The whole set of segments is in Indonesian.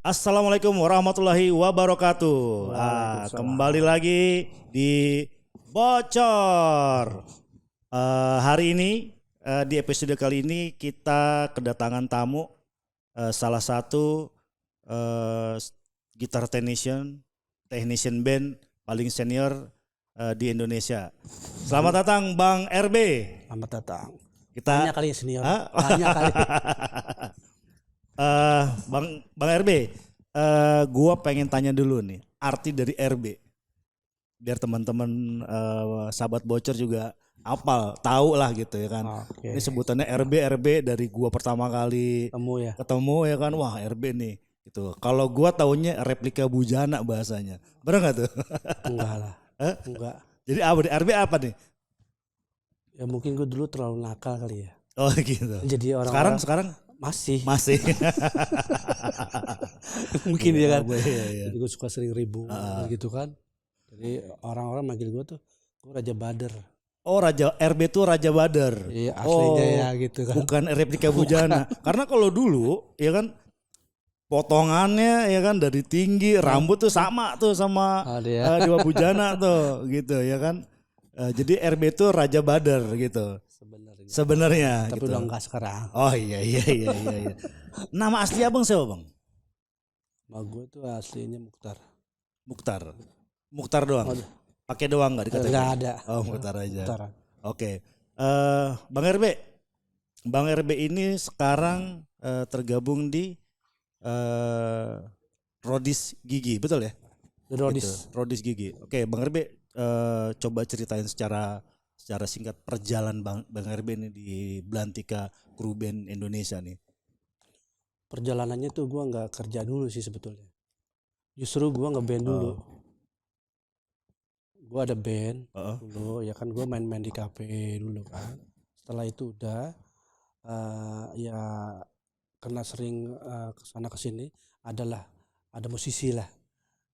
Assalamualaikum warahmatullahi wabarakatuh. Waalaikumsalam. Kembali lagi di Bocor. Hari ini di episode kali ini kita kedatangan tamu, salah satu gitar technician band paling senior di Indonesia. Selamat datang Bang RB. Selamat datang. Kita Banyak kali ya senior. Hah? Banyak kali. Bang RB, gua pengen tanya dulu nih arti dari RB, biar teman-teman sahabat Bocor juga apal, tahu lah gitu ya kan. Oke. Ini sebutannya RB dari gua pertama kali Temu ya. ketemu ya kan, wah RB nih. Gitu. Kalau gua taunya replika Bujana bahasanya, bener nggak tuh? Enggak lah. Hah? Enggak. Jadi apa nih? RB apa nih? Ya mungkin gue dulu terlalu nakal kali ya. Oh gitu. Jadi orang-orang Sekarang masih mungkin ya kan. Iya. Jadi gue suka sering ribut gitu kan. Jadi orang-orang manggil gue tuh gue Raja Bader. Oh RB tuh Raja Badar. Iya aslinya ya gitu kan. Bukan replika Bujana. Karena kalau dulu ya kan potongannya ya kan dari tinggi, rambut tuh sama tuh sama Ada ya. Dewa Bujana tuh gitu ya kan. Jadi RB tuh Raja Badar gitu. Sebenarnya Tapi gitu. udah enggak sekarang. Oh iya. Nama asli abang siapa bang? Nah, gue tuh aslinya Mukhtar. Mukhtar doang. Aduh. Pakai doang nggak dikatakan? Enggak ada. Oh Mukhtar aja. Mukhtar. Oke. Bang RB ini sekarang tergabung di Rodis Gigi, betul ya? Rodis. Gitu, Rodis Gigi. Oke, Bang RB coba ceritain secara singkat perjalanan Bang RB ini di Belantika Kru Band Indonesia nih. Perjalanannya tuh gue nggak kerja dulu sih sebetulnya. Justru gue ngeband dulu. Gue ada band dulu, ya kan gue main-main di kafe dulu kan. Setelah itu udah ya karena sering kesana kesini ada musisi lah.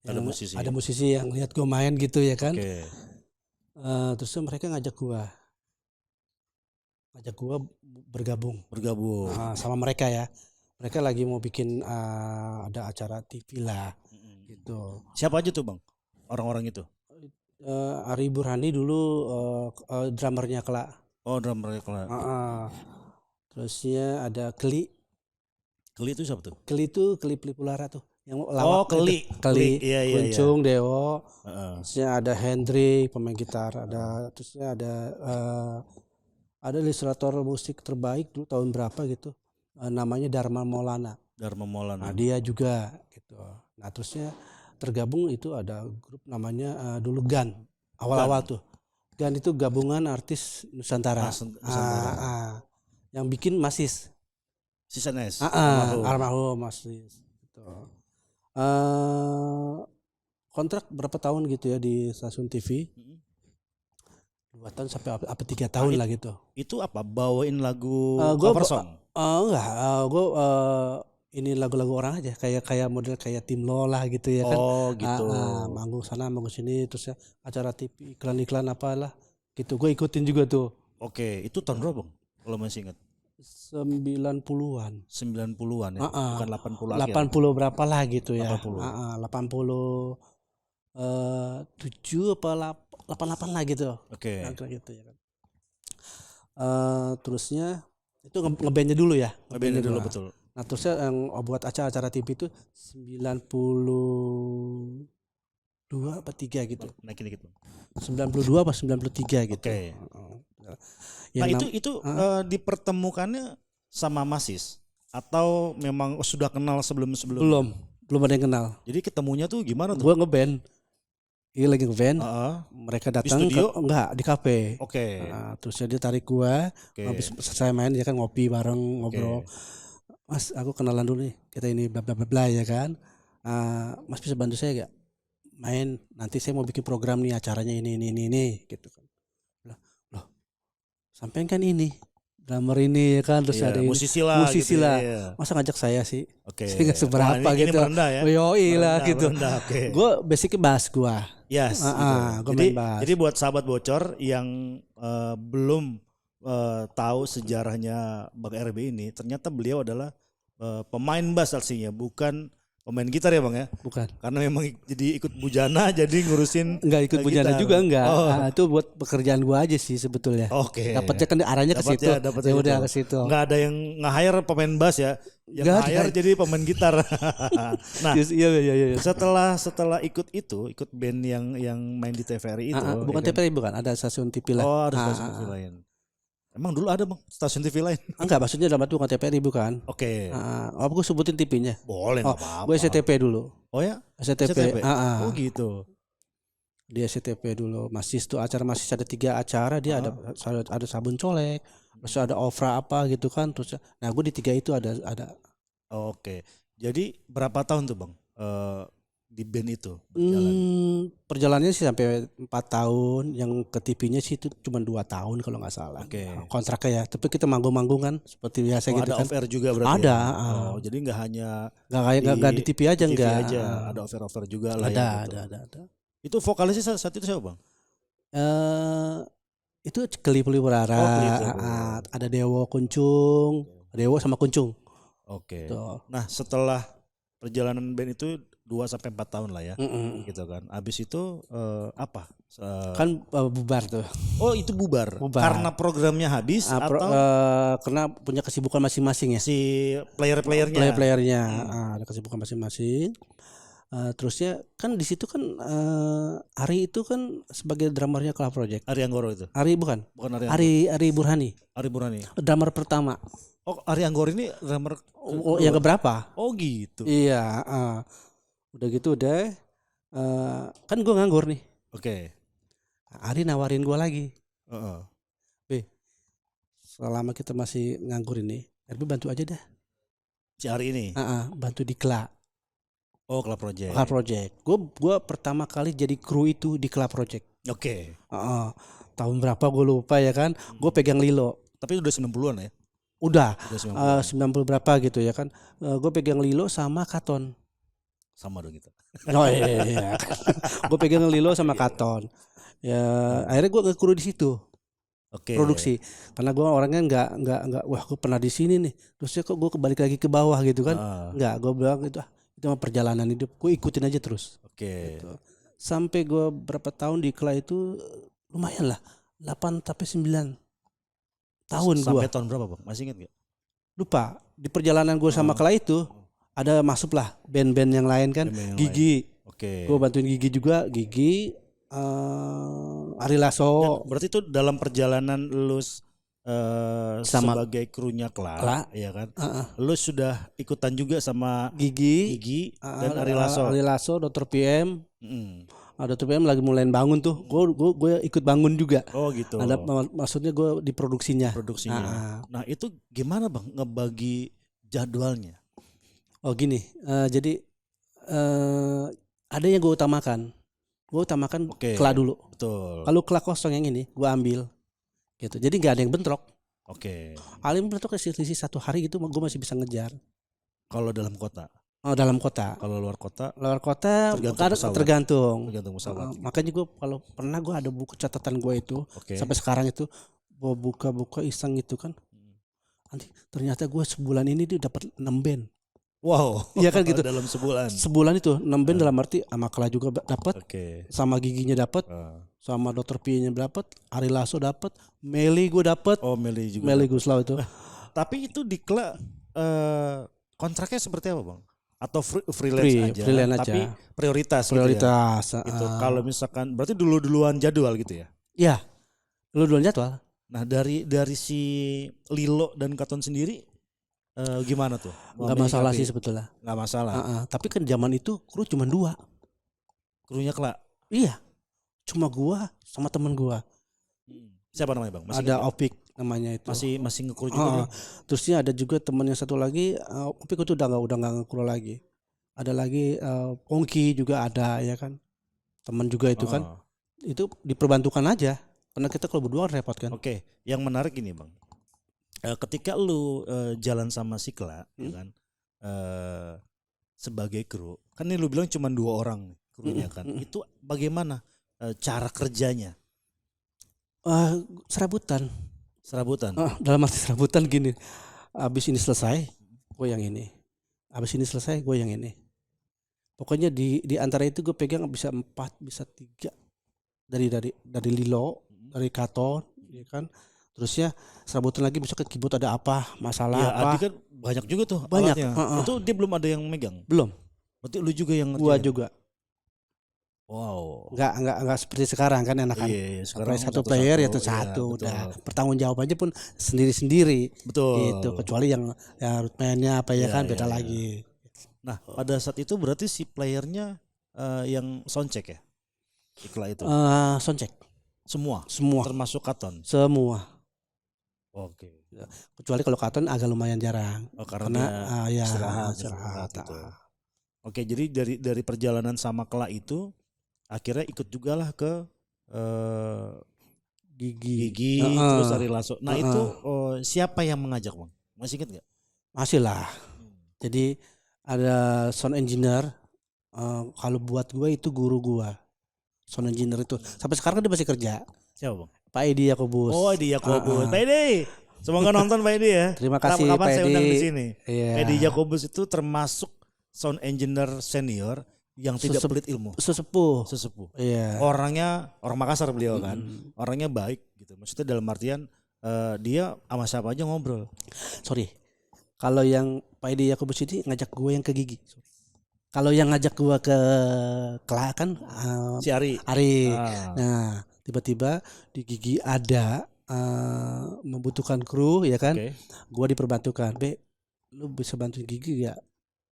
Ada musisi yang lihat gue main gitu ya kan. Oke. Terus mereka ngajak gue bergabung sama mereka ya. Mereka lagi mau bikin ada acara TV lah gitu. Siapa aja tuh bang orang-orang itu? Ari Burhani dulu drummernya Kelak. Oh drummernya Kelak. Terusnya ada Keli itu siapa tuh? Keli itu Keli Pulara tuh yang lawak. Keli. Iya. Kuncung Dewo. Terusnya ada Hendrik pemain gitar. Terusnya ada ilustrator musik terbaik dulu tahun berapa gitu. Namanya Dharma Maulana. Nah, dia juga gitu. Nah terusnya tergabung itu ada grup namanya dulu GAN. Awal-awal tuh. GAN itu gabungan artis Nusantara. Yang bikin Masis. Sisanes. Almarhum Masis. Gitu. Kontrak berapa tahun gitu ya di stasiun TV. 2 tahun sampai 3 tahun lah gitu. Itu apa? Bawain lagu cover song? Enggak, gue ini lagu-lagu orang aja kayak model kayak Tim Lola gitu ya kan. Oh gitu. Manggung sana manggung sini terus ya acara TV iklan-iklan apalah gitu. Gue ikutin juga tuh. Oke, itu tahun berapa bang? Kalau masih ingat? 90-an. 90-an ya. Bukan 80 akhir. 80 berapa lah gitu ya. 80. 87 apa 88 lah gitu. Oke. Gitu ya kan. Terusnya itu ngebandnya dulu ya. Ngebandnya dulu betul. Nah terusnya yang buat acara TV itu 92 apa 3 gitu. Naikin dikit. 92 apa 93 gitu. Oke. Nah itu dipertemukannya sama Masis atau memang sudah kenal sebelum-sebelum? Belum ada yang kenal. Jadi ketemunya tuh gimana tuh? Gue ngeband. Ini lagi ngeband. Mereka datang di studio? Enggak, di kafe. Oke. Terusnya dia tarik gua. Habis selesai main dia kan ngopi bareng ngobrol. Mas, aku kenalan dulu nih. Kita ini bla bla bla ya kan. Mas bisa bantu saya gak? Main, nanti saya mau bikin program nih acaranya ini gitu kan. Loh. Sampai kan ini drummer ini ya kan terus ada musisi lah. Gitu, iya. Masa ngajak saya sih? Oke. Saya nggak seberapa ini gitu. Merendah ya. Yoi lah gitu. Okay. Gue basicnya bass gue. Yes. Gitu. Jadi buat sahabat Bocor yang belum tahu sejarahnya Bang RB ini, ternyata beliau adalah pemain bass aslinya, bukan pemain gitar ya Bang ya? Bukan. Karena memang jadi ikut Bujana jadi ngurusin Enggak ikut Bujana gitar. juga enggak. Oh. Itu buat pekerjaan gua aja sih sebetulnya. Oke. Dapatnya kan arahnya ke situ. Dapatnya Ya udah itu. ke situ. Nggak ada yang nge-hire pemain bass ya. Yang Nggak nge-hire ada. jadi pemain gitar. Nah, Iya. setelah ikut band yang main di TVRI itu. Bukan ya kan? TVRI bukan, ada stasiun TV lah. Oh, ada stasiun TV lain. Emang dulu ada Bang stasiun TV lain? Enggak, maksudnya dalam arti bukan TVRI bukan. Oke. Gue sebutin TV-nya. Boleh Oh, nggak apa-apa. gue SCTP dulu. Oh ya? SCTP. Oh gitu. Dia SCTP dulu. Masis tuh acara Masis ada 3 acara, dia ada sabun colek, terus ada Ofra apa gitu kan, terus nah gue di 3 itu ada. Oke. Jadi berapa tahun tuh Bang di band itu berjalan? Perjalanannya sih sampai 4 tahun, yang ke TV-nya sih itu cuma 2 tahun kalau nggak salah. Oke. Kontraknya ya, tapi kita manggung-manggung kan seperti biasa gitu Ada kan. off-air juga berarti Ada. ya? Oh, jadi nggak hanya Nggak di TV aja TV nggak. aja, ada off-air juga lah Ada, ya. Gitu. ada. Itu vokalisnya saat itu siapa Bang? Itu Kelly Pelihara, ada Dewo Kuncung, Dewo sama Kuncung. Oke. Tuh. Nah setelah perjalanan band itu 2-4 tahun lah ya, gitu kan. Abis itu apa? Kan bubar tuh. Oh itu bubar. Karena programnya habis atau karena punya kesibukan masing-masing ya. si player-playernya? Player-playernya ada kesibukan masing-masing. Terusnya kan di situ kan Ari itu kan sebagai drummernya Club Project. Ari Anggoro itu? Ari bukan. Bukan Ari Anggoro. Ari Burhani. Ari Burhani. Drummer pertama. Oh Ari Anggoro ini drummer yang keberapa? Oh gitu. Iya. Udah gitu udah. Kan gue nganggur nih. Oke. Ari nawarin gue lagi. B. Selama kita masih nganggur ini, RB bantu aja dah. Si Ari ini? Bantu di Club. Oh Club Project. Club Project. Gue pertama kali jadi kru itu di Club Project. Oke. Tahun berapa gue lupa ya kan. Gue pegang Lilo. Tapi udah 90-an ya? Udah 90 berapa gitu ya kan. Gue pegang Lilo sama Katon. Sama dong gitu. Oh iya. Gue pegang Lilo sama Katon. Ya akhirnya gue ngekru di situ. Oke. Produksi. Karena gue orangnya nggak wah gue pernah di sini nih. Terusnya kok gue kebalik lagi ke bawah gitu kan. Nggak, gue bilang itu mah perjalanan hidup. Gue ikutin aja terus. Oke. Gitu. Sampai gue berapa tahun di Kla itu lumayan lah. 8 sampai 9 tahun gue. Sampai tahun berapa Bang? Masih ingat gak? Lupa. Di perjalanan gue sama Kla itu ada masuk lah band-band yang lain kan. Gigi. Oke. Gue bantuin Gigi juga. Gigi. Ari Lasso. Berarti itu dalam perjalanan lu sebagai krunya Kla, ya kan? Lu sudah ikutan juga sama Gigi dan Ari Lasso. Ari Lasso, Dr. PM. Dr. PM lagi mulai bangun tuh. Gue ikut bangun juga. Oh gitu. Ada maksudnya gue di produksinya. Nah itu gimana Bang ngebagi jadwalnya? Oh gini. Jadi ada yang gue utamakan. Gue utamakan Kla dulu. Betul. Kalau Kla kosong yang ini gue ambil. Gitu. Jadi nggak ada yang bentrok. Oke. Paling bentrok selisih 1 hari gitu gue masih bisa ngejar. Kalau dalam kota? Oh dalam kota. Kalau luar kota? Luar kota tergantung. Tergantung pesawat. Makanya gue kalau pernah gue ada buku catatan gue itu sampai sekarang itu gue buka iseng itu kan. Nanti ternyata gue sebulan ini dia dapat 6 band. Wow. Iya kan gitu. Dalam sebulan. Sebulan itu 6 band dalam arti sama Kla juga dapat. Sama Giginya dapat. Sama Dr. P-nya dapat, Ari Lasso dapat, Meli gue dapat. Oh Meli juga. Meli Guslau itu. Tapi itu di Kla kontraknya seperti apa Bang? Atau freelance aja? Tapi prioritas. Gitu. Kalau misalkan berarti duluan jadwal gitu ya? Iya. Duluan jadwal. Nah dari si Lilo dan Katon sendiri gimana tuh? Gak masalah sih sebetulnya. Gak masalah. Tapi kan zaman itu kru cuma 2. Krunya Kla? Iya. Cuma gua sama temen gua. Siapa namanya Bang? Ada Opik namanya itu. Masih ngekru juga. Terusnya ada juga temen yang satu lagi, Opik itu udah nggak ngekru lagi. Ada lagi Pongki juga ada ya kan. Temen juga itu kan. Itu diperbantukan aja. Karena kita kalau berdua repot kan. Oke, yang menarik ini Bang. Ketika lu jalan sama si Kla, ya kan. Sebagai kru, kan ini lu bilang cuma 2 orang krunya kan. Itu bagaimana cara kerjanya? Serabutan. Dalam arti serabutan gini. Abis ini selesai, gue yang ini. Abis ini selesai, gue yang ini. Pokoknya di antara itu gue pegang bisa 4, bisa 3 dari Lilo, dari Katon, ya kan. Terusnya serabutan lagi besok ke keyboard ada apa, masalah Ya apa. Adi kan banyak juga tuh Banyak, alatnya. Itu dia belum ada yang megang. Belum. Berarti lu juga yang Gua ngerjain? juga. Wow. Enggak seperti sekarang kan enakan. Iya, sekarang Satu player ya satu-satu. satu, Iya, udah betul. bertanggung jawab aja pun sendiri-sendiri. Betul. Gitu, kecuali yang rootman-nya apa ya Iya, kan beda iya, iya. lagi. Nah, pada saat itu berarti si playernya yang soundcheck ya? Ikla itu. Soundcheck Semua. semua, Termasuk Katon. semua. Oke. Kecuali kalau Katon agak lumayan jarang. Oh, karena ya istirahat gitu. Oke, jadi dari perjalanan sama Kela itu akhirnya ikut juga lah ke Gigi terus Ari Lasso. Nah, itu siapa yang mengajak, Bang? Masih ingat nggak? Masih lah. Jadi ada sound engineer, kalau buat gue itu guru gue. Sound engineer itu sampai sekarang dia masih kerja. Siapa, Bang? Pak Edi Yakobus. Oh, Edi Yakobus. Pak Edi. Semoga nonton Pak Edi ya. Terima kasih Kapan Pak saya Edi. undang di sini. Iya. Edi Yakobus itu termasuk sound engineer senior yang tidak pelit ilmu. Sesepuh. Iya. Orang Makassar beliau kan. Orangnya baik gitu. Maksudnya dalam artian dia sama siapa aja ngobrol. Sorry. Kalau yang Pak Edi Yakobus ini ngajak gue yang ke Gigi. Kalau yang ngajak gue ke Kela kan Si Ari. Nah, tiba-tiba di Gigi ada membutuhkan kru ya kan. Okay. Gue diperbantukan. Lu bisa bantuin Gigi ya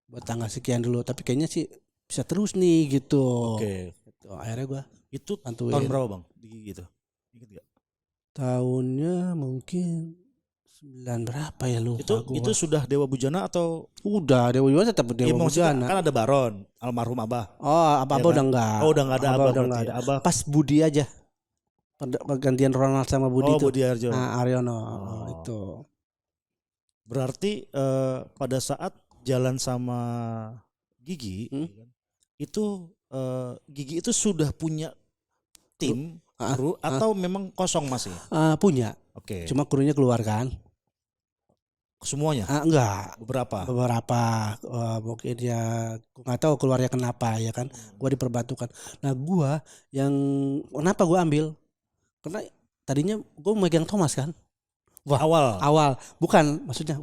buat tanggal sekian dulu, tapi kayaknya sih bisa terus nih gitu. Oke. Gitu. Akhirnya gue itu bantuin. Tahun berapa, Bang? Di Gigi itu. Ingat gak? Tahunnya mungkin 9 berapa ya lu? Itu sudah Dewa Bujana atau udah Dewa Bujana tetap Dewa Bujana. Kan ada Baron, almarhum Abah. Oh, Abah kan? udah enggak. Oh, udah enggak ada Abah. Udah enggak ada. Abah. Pas Budi aja. Pergantian Ronald sama Budi itu. Budi Arjo. Aryono. Itu. Berarti pada saat jalan sama Gigi itu Gigi itu sudah punya tim kru atau memang kosong masih? Punya. Oke. Cuma krunya keluar kan? Semuanya? Enggak. Beberapa. Mungkin ya gue nggak tahu keluarnya kenapa ya kan. Gue diperbantukan. Nah gue yang kenapa gue ambil? Karena tadinya gue megang Thomas kan. Wah, awal. Bukan maksudnya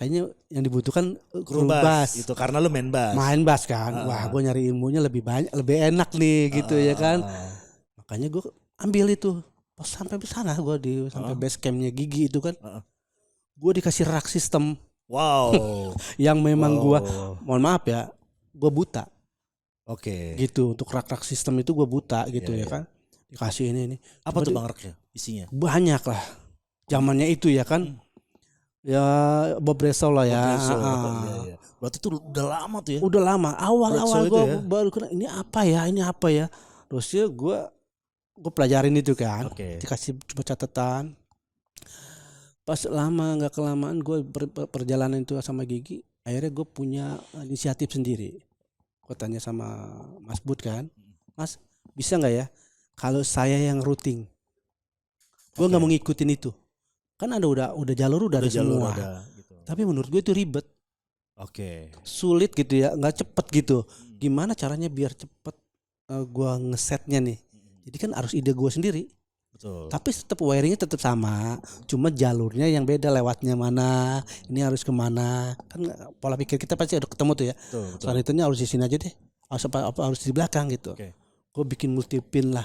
kayaknya yang dibutuhkan kru bass. Itu karena lu main bass. Main bass kan. Wah, gue nyari ilmunya lebih banyak, lebih enak nih gitu ya kan. Makanya gue ambil itu. Pas sampai sana gue sampai base campnya Gigi itu kan. Gue dikasih rack system. Wow. Yang memang gue mohon maaf ya, gue buta. Oke. Gitu untuk rack system itu gue buta gitu ya kan. Dikasih ini. Apa tuh Bang racknya isinya? Banyak lah. Zamannya itu ya kan. Ya Bob Bresol lah ya. Iya. Berarti itu udah lama tuh ya? Udah lama. Awal-awal gue baru kena ini apa ya. Terus ya gue pelajarin itu kan. Dikasih coba catatan. Pas lama nggak kelamaan gue perjalanan itu sama Gigi. Akhirnya gue punya inisiatif sendiri. Gue tanya sama Mas Bud kan. Mas bisa nggak ya kalau saya yang routing? Gue nggak mau ngikutin itu. Kan udah jalur udah ada semua. Gitu. Tapi menurut gue itu ribet. Sulit gitu ya, nggak cepet gitu. Gimana caranya biar cepet gue ngesetnya nih? Jadi kan harus ide gue sendiri. Betul. Tapi tetap wiringnya tetap sama, cuma jalurnya yang beda, lewatnya mana, ini harus kemana. Kan pola pikir kita pasti udah ketemu tuh ya. Soal itunya harus di sini aja deh. Harus di belakang gitu. Gue bikin multi pin lah.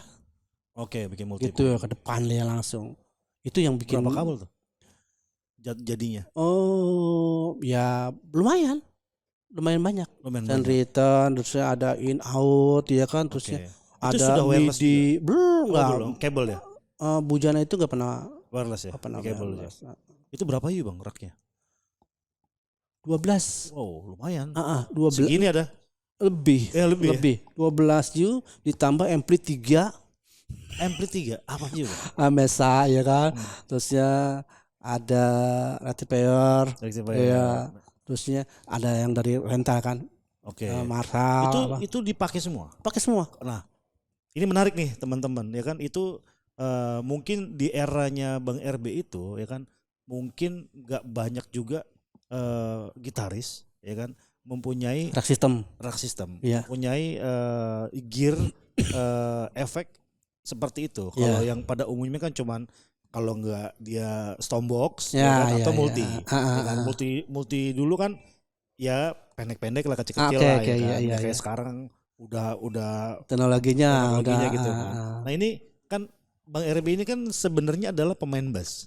Bikin multi gitu ya, ke depan ya langsung. Itu yang bikin. Berapa kabel tuh jadinya? Oh ya lumayan banyak. Dan return, terusnya ada in out ya kan, terusnya ada MIDI. Belum kabel ya? Bujana itu nggak pernah wireless ya? Kabel ya. Itu berapa yuk Bang raknya? 12. Wow lumayan. 12. Segini ada? Lebih. Ya? 12 U ditambah ampli 3. Ampli 3 apa juga? Mesa ya kan. Terusnya ada rectifier. Ya. Terusnya ada yang dari rental kan. Marshall. Itu dipakai semua? Pakai semua. Nah ini menarik nih teman-teman ya kan. Itu mungkin di eranya Bang RB itu ya kan. Mungkin gak banyak juga gitaris ya kan. mempunyai Rack system. Iya. Mempunyai gear efek seperti itu. Kalau yang pada umumnya kan cuman kalau enggak dia Stormbox atau multi. Ya kan? Multi dulu kan ya pendek-pendek lah, kecil-kecil lah ya kan. Kayak sekarang udah teknologinya gitu kan. Nah ini kan Bang RB ini kan sebenarnya adalah pemain bass.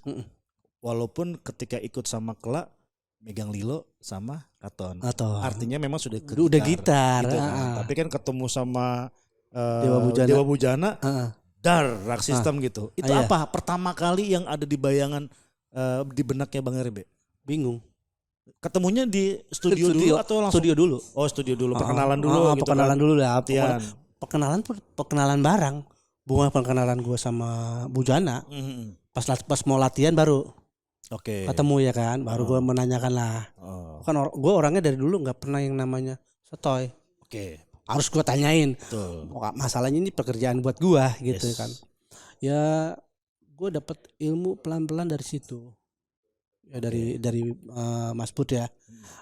Walaupun ketika ikut sama Kelak megang lilo sama katon. Artinya memang sudah gitar. Gitu kan. Tapi kan ketemu sama Dewa Bujana Rack System gitu. Itu apa pertama kali yang ada di bayangan di benaknya Bang RB? Bingung. Ketemunya di studio dulu atau langsung? Studio dulu. Oh, studio dulu. Perkenalan dulu gitu perkenalan kan. Dulu lah. Perkenalan bareng. Bukan perkenalan gue sama Bujana. Pas mau latihan baru. Oke. Ketemu ya kan. Baru gue menanyakan lah. Kan gue orangnya dari dulu gak pernah yang namanya setoy. Oke. Harus gue tanyain. Betul. Masalahnya ini pekerjaan buat gue gitu kan. Ya gue dapet ilmu pelan-pelan dari situ. Ya dari Mas Bud ya,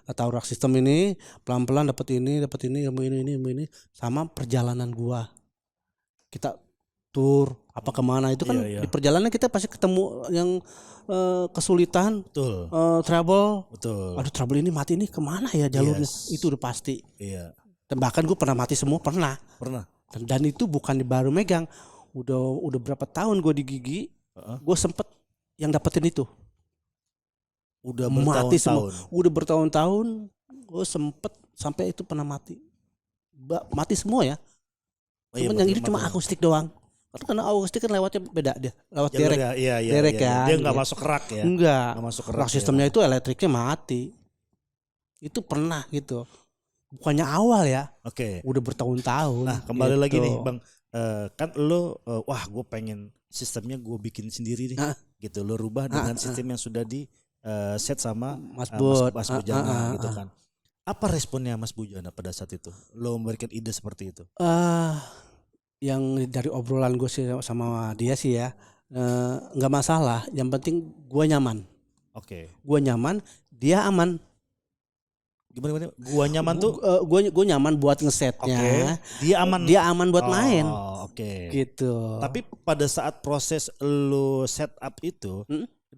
atau Rack System ini pelan-pelan dapat ini ilmu ini sama perjalanan gua. Kita tur apa kemana itu kan di perjalanan kita pasti ketemu yang kesulitan, trouble. Betul. Aduh trouble ini mati ini kemana ya jalurnya? Itu udah pasti. Iya. Dan bahkan gua pernah mati semua pernah. Dan itu bukan baru megang, udah berapa tahun gua di Gigi, gua sempet yang dapetin itu. Udah bertahun-tahun. Udah bertahun-tahun gue sempet sampai itu pernah mati. Mati semua ya. Yang itu cuma akustik doang. Karena akustik kan lewatnya beda dia. Lewat derek. Derek kan. Dia enggak masuk rak ya. Enggak masuk rak. Sistemnya itu elektriknya mati. Itu pernah gitu. Bukannya awal ya. Oke. Udah bertahun-tahun. Nah, kembali lagi nih, Bang. Kan lo gue pengen sistemnya gue bikin sendiri nih. Gitu lo rubah dengan sistem yang sudah di set sama Mas Bujana gitu kan. Apa responnya Mas Bujana pada saat itu? Lo memberikan ide seperti itu? Yang dari obrolan gue sih sama dia sih ya, nggak masalah. Yang penting gue nyaman. Oke. Gue nyaman, dia aman. Gimana? Gue nyaman tuh? Gue nyaman buat ngesetnya. Dia aman buat main. Oke. Gitu. Tapi pada saat proses lo set up itu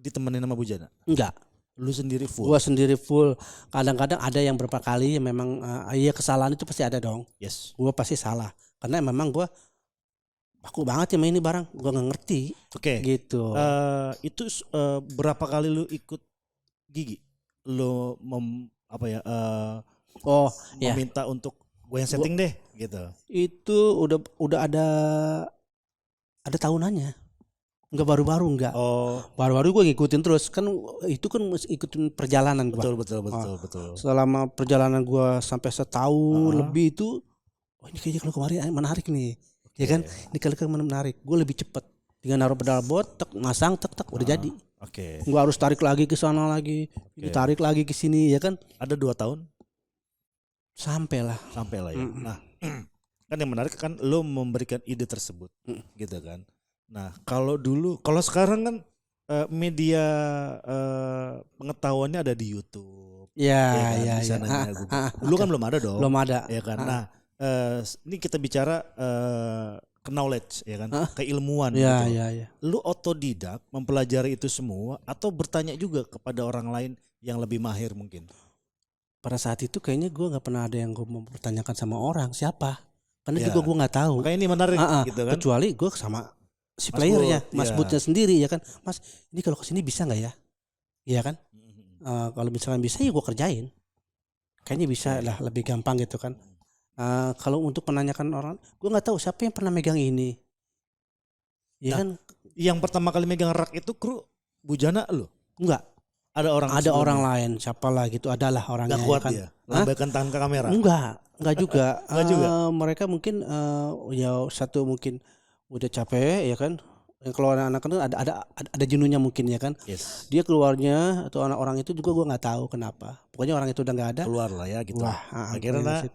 ditemenin sama Bujana? Enggak. Lu sendiri full? Gua sendiri full. Kadang-kadang ada yang berapa kali yang memang kesalahan itu pasti ada dong. Yes. Gua pasti salah. Karena memang gua baku banget ya main ini barang. Gua gak ngerti. Oke. Gitu. Itu berapa kali lu ikut Gigi? Lu meminta untuk gue yang setting deh gitu. Itu udah ada tahunannya. Enggak baru-baru enggak. Baru-baru gue ngikutin terus kan itu kan ikutin perjalanan gue. Betul. Selama perjalanan gue sampai setahun lebih itu, ini kayaknya kalau kemarin menarik nih, ya kan? Ini kali menarik. Gue lebih cepet. Tinggal naruh pedal bot, masang, udah jadi. Oke. Gue harus tarik lagi ke sana lagi, tarik lagi ke sini, ya kan? Ada 2 tahun? Sampai lah ya. Nah, kan yang menarik kan lo memberikan ide tersebut, gitu kan? Nah, kalau sekarang kan media pengetahuannya ada di YouTube. Ya. Dulu kan belum ada dong. Belum ada. Ya kan. Nah, ini kita bicara knowledge ya kan, keilmuan gitu. Ya. Lu otodidak mempelajari itu semua atau bertanya juga kepada orang lain yang lebih mahir mungkin? Pada saat itu kayaknya gue nggak pernah ada yang gue mempertanyakan sama orang siapa. Karena juga gue nggak tahu. Makanya ini menarik gitu kan. Kecuali gue sama si playernya, Mas Budnya sendiri ya kan, Mas ini kalau kesini bisa nggak ya? Iya kan? Kalau misalkan bisa ya gue kerjain. Kayaknya bisa lah, lebih gampang gitu kan. Kalau untuk menanyakan orang, gue nggak tahu siapa yang pernah megang ini. Iya kan? Yang pertama kali megang rak itu kru Bujana lo? Enggak. Ada orang lain, siapa lah gitu, adalah orangnya. Gak kuat kan? dia? Lambaikan tangan ke kamera? Enggak juga. Mereka mungkin satu mungkin udah capek ya kan, kalau anak-anak kan ada jenuhnya mungkin ya kan. Yes. Dia keluarnya atau anak orang itu juga gue nggak tahu kenapa, pokoknya orang itu udah nggak ada, keluar lah ya gitu. Wah, akhirnya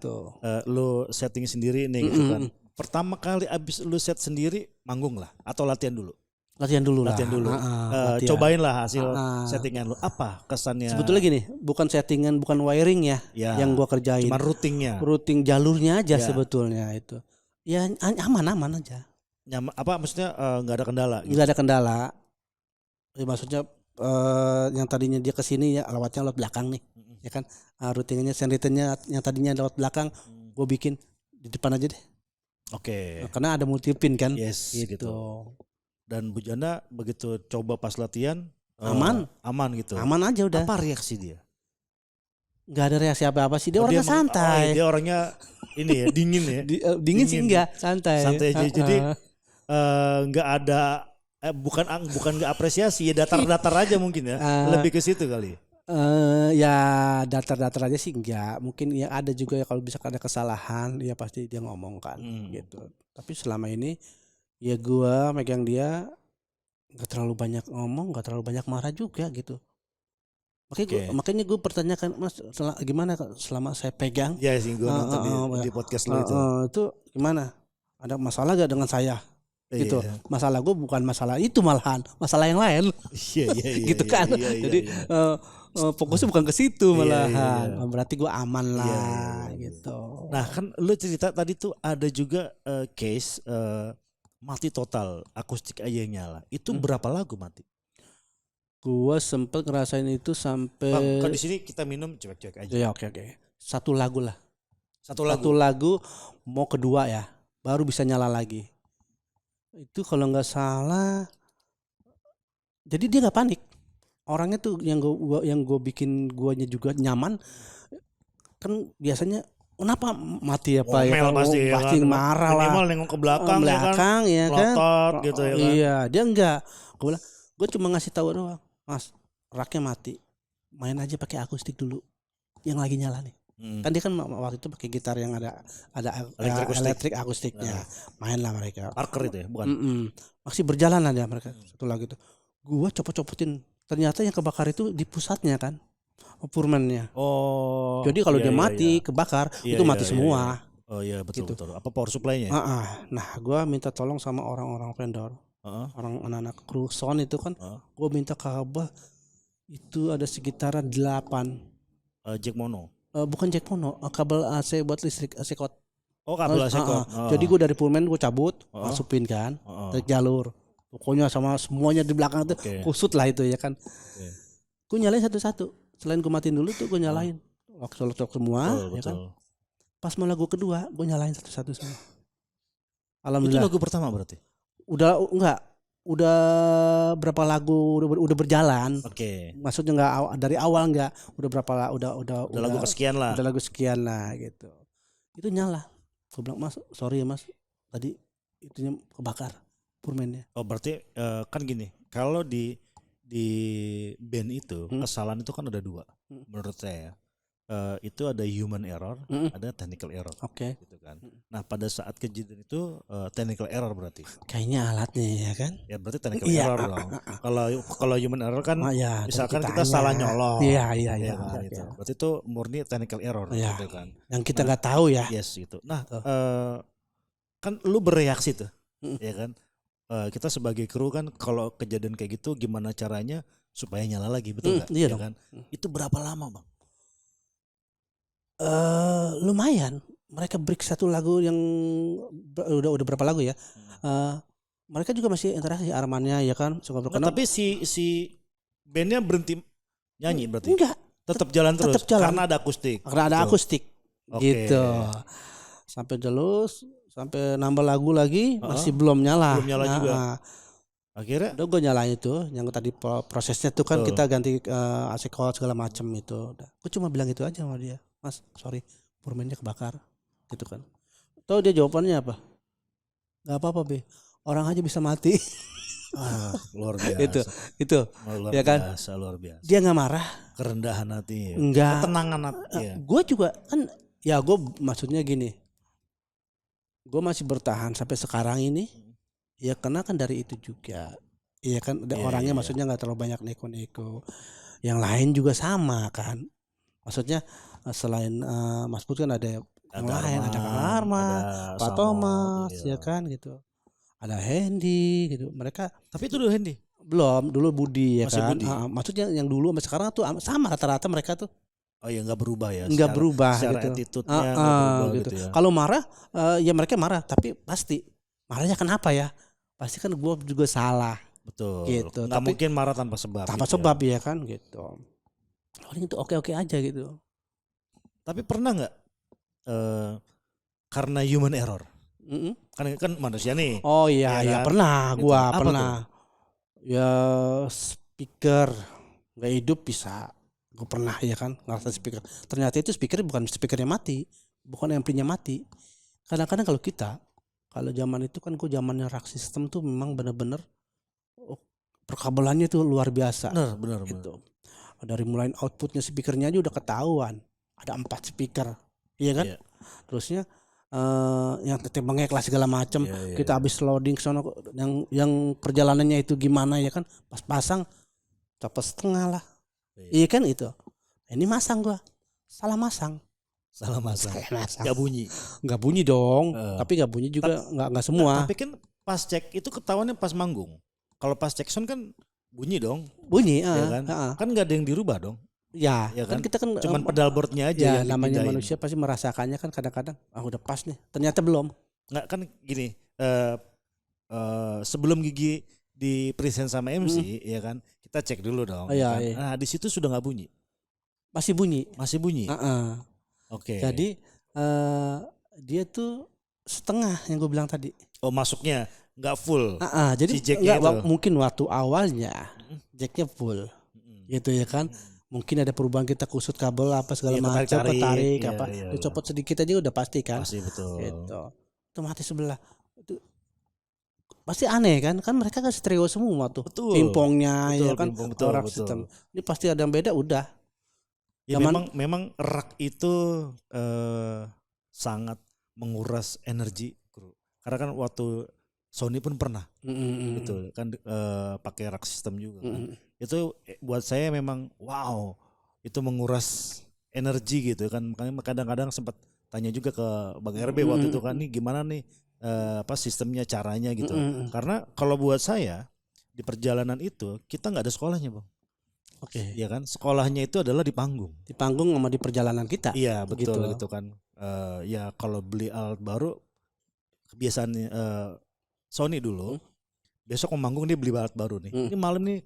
lu setting sendiri nih gitu kan. Pertama kali abis lu set sendiri manggung lah atau latihan dulu? Latihan dulu. Latihan. Cobainlah hasil settingan lu. Apa kesannya? Sebetulnya gini, bukan settingan, bukan wiring ya yang gua kerjain. Cuma routingnya. Routing jalurnya aja sebetulnya itu. Ya aman aja. Apa maksudnya nggak ada kendala? Nggak ada kendala. Ya, maksudnya yang tadinya dia ke sini ya lewatnya lewat belakang nih. Ya kan routingnya sendiriannya yang tadinya lewat belakang gue bikin di depan aja deh. Oke. Nah, karena ada multi pin kan. Yes gitu. Dan Bu Janda begitu coba pas latihan aman gitu. Aman aja udah. Apa reaksi dia? Nggak ada reaksi apa-apa sih, dia orangnya santai. Dia orangnya ini ya dingin ya. Dingin sih enggak, santai. Santai aja. Jadi nggak ada bukan nggak apresiasi ya, datar-datar aja mungkin ya. Lebih ke situ kali. Ya datar-datar aja sih enggak. Mungkin ya ada juga ya kalau bisa ada kesalahan ya pasti dia ngomong kan gitu. Tapi selama ini ya gua megang dia nggak terlalu banyak ngomong, nggak terlalu banyak marah juga gitu. Makanya gue pertanyakan, Mas, gimana selama saya pegang? Ya sih, gue nonton di podcast lo itu. Itu gimana? Ada masalah gak dengan saya? Gitu. Masalah gue bukan masalah itu, malahan masalah yang lain. Iya. Gitu kan. Jadi fokusnya bukan ke situ malahan. Berarti gue aman lah gitu. Nah kan lu cerita tadi tuh ada juga case mati total, akustik aja yang nyala. Itu berapa lagu mati? Gua sempet ngerasain itu sampai. Kan di sini kita minum cuek-cuek aja. Ya oke. Satu lagu lah. Satu lagu mau kedua ya, baru bisa nyala lagi. Itu kalau nggak salah. Jadi dia nggak panik. Orangnya tuh yang gue bikin guanya juga nyaman. Kan biasanya kenapa mati apa ya? Pasti kan? Marah lah. Minimal nengok ke belakang ya kan. Melotot gitu ya kan. Iya, dia enggak. Gue cuma ngasih tahu doang. Mas, raknya mati. Main aja pakai akustik dulu. Yang lagi nyala nih. Kan dia kan waktu itu pakai gitar yang ada elektrik akustiknya. Main lah mereka. Parker itu ya, bukan? Masih berjalan lah dia mereka. Satu lagu itu. Gua copot-copotin. Ternyata yang kebakar itu di pusatnya kan. Purmannya. Oh. Jadi kalau dia mati, kebakar, itu mati semua. Oh iya betul. Apa power supply-nya? Nah, gua minta tolong sama orang-orang vendor. Orang anak-anak kru sound itu kan gue minta kabel itu ada sekitaran 8 jack mono bukan jack mono, kabel AC buat listrik AC kot. Kabel AC kot. Jadi gue dari Pullman gue cabut masukin kan dari jalur pokoknya sama semuanya di belakang itu kusut lah itu ya kan. Gue nyalain satu-satu, selain gue matiin dulu tuh gue nyalain waktu semua ya kan. Pas mau lagu kedua gue nyalain satu-satu semua. Alhamdulillah. Itu lagu pertama berarti? Udah berapa lagu udah berjalan. Maksudnya enggak dari awal enggak, udah berapa udah lagu kesekian lah. Udah lagu sekian lah gitu. Itu nyala. Gue bilang, Mas, sorry ya Mas, tadi itunya kebakar purmennya. Oh berarti kan gini, kalau di band itu kesalahan itu kan ada 2 menurut saya. Itu ada human error, ada technical error. Gitu kan. Nah, pada saat kejadian itu technical error berarti. Kayaknya alatnya ya kan? Ya berarti technical error dong. Kalau human error kan misalkan kita salah nyolong. Iya. Gitu. Berarti itu murni technical error gitu kan. Yang kita nggak tahu ya. Yes gitu. Nah, kan lu bereaksi tuh. Ya kan? Kita sebagai kru kan kalau kejadian kayak gitu gimana caranya supaya nyala lagi, betul enggak? Iya kan? Itu berapa lama, Bang? Lumayan. Mereka break satu lagu yang udah berapa lagu ya? Mereka juga masih interaksi Armannya ya kan. Tapi si bandnya berhenti nyanyi berarti? Enggak. Tetap jalan terus. Karena ada akustik. Gitu. Sampai sampai nambah lagu lagi masih belum nyala. Belum nyala juga. Akhirnya udah gue nyalain itu, yang tadi prosesnya tuh kan kita ganti AC coil segala macem itu. Gue cuma bilang gitu aja sama dia, Mas, sorry, purmennya kebakar, gitu kan. Tahu dia jawabannya apa? Gak apa-apa be, orang aja bisa mati. Luar biasa. itu, ya kan? Luar biasa. Dia nggak marah. Kerendahan hati. Enggak. Ketenangan hati. Gue juga kan, ya gue maksudnya gini, gue masih bertahan sampai sekarang ini. Ya karena kan dari itu juga. Iya kan orangnya maksudnya nggak terlalu banyak neko-neko. Yang lain juga sama kan. Maksudnya selain Mas Put kan ada yang lain, ada Kang Arman, Pak Thomas, ya kan gitu. ada Hendy gitu. Mereka Tapi itu dulu Hendy. belum, dulu Budi ya Masih kan. Budi. Maksudnya yang dulu sampai sekarang tuh sama rata-rata mereka tuh. Oh ya nggak berubah ya. Nggak berubah secara gitu. attitude-nya nggak berubah Gitu. gitu ya. Kalau marah, ya mereka marah, tapi pasti marahnya kenapa ya? Pasti kan gue juga salah. Betul. Gitu. Nggak Tapi mungkin marah tanpa sebab. tanpa gitu sebab ya kan gitu. Paling itu oke-oke aja gitu. Tapi pernah nggak karena human error? Mm-mm. Kan manusia nih. Oh iya, Ya ya kan? pernah, Gitu. gua Apa pernah. Ya speaker nggak hidup bisa, gue pernah ya kan ngerasa speaker. Ternyata itu speaker bukan speakernya mati, bukan amplinya mati. Kadang-kadang kalau zaman itu kan gue zamannya rak system tuh memang bener-bener perkabelannya tuh luar biasa. Benar. Gitu. Dari mulai outputnya speakernya aja udah ketahuan. Ada 4 speaker, iya kan? Iya. Terusnya yang tetep mengek lah segala macam. Iya, Kita habis loading sono yang perjalanannya itu gimana ya kan? Pas pasang copot setengah lah. Iya kan itu. Ini masang gua. Salah masang. Salah masang. Masang. Gak bunyi bunyi dong. Tapi gak bunyi juga nggak semua. Tapi kan pas cek itu ketahuannya pas manggung. Kalau pas cek sound kan bunyi dong. Bunyi Ya kan? Kan gak ada yang dirubah dong. Ya, Ya kan kita kan cuman pedal boardnya aja ya, yang namanya dipindahin. manusia pasti merasakannya kan kadang-kadang udah pas nih. Ternyata belum. Nggak kan gini. Sebelum Gigi di present sama MC ya kan kita cek dulu dong. Iya, kan? iya. Nah di situ sudah nggak bunyi. Masih bunyi. Oke. Jadi dia tuh setengah yang gue bilang tadi. Oh masuknya nggak full. Jadi si jacknya itu. mungkin waktu awalnya jacknya full, gitu ya kan. Mungkin ada perubahan kita kusut kabel apa segala macam, ketarik apa, dicopot sedikit aja udah pasti kan. Pasti betul. Gitu. Itu mati sebelah. Itu pasti aneh kan mereka kan stereo semua tuh. Betul. Pimpongnya betul, ya kan. Betul. Sistem. Ini pasti ada yang beda udah. Ya memang rak itu sangat menguras energi kru. Karena kan waktu Sony pun pernah gitu kan pakai rak sistem juga kan. Itu buat saya memang wow, itu menguras energi gitu kan. Makanya kadang-kadang sempat tanya juga ke Bang RB waktu itu kan, nih gimana nih sistemnya, caranya gitu. Karena kalau buat saya di perjalanan itu kita nggak ada sekolahnya, Bang. Oke. Ya kan, sekolahnya itu adalah di panggung. Di panggung sama di perjalanan kita. Iya betul gitu kan. Ya kalau beli alat baru kebiasaan Sony dulu, besok mau manggung dia beli alat baru nih. Ini malam nih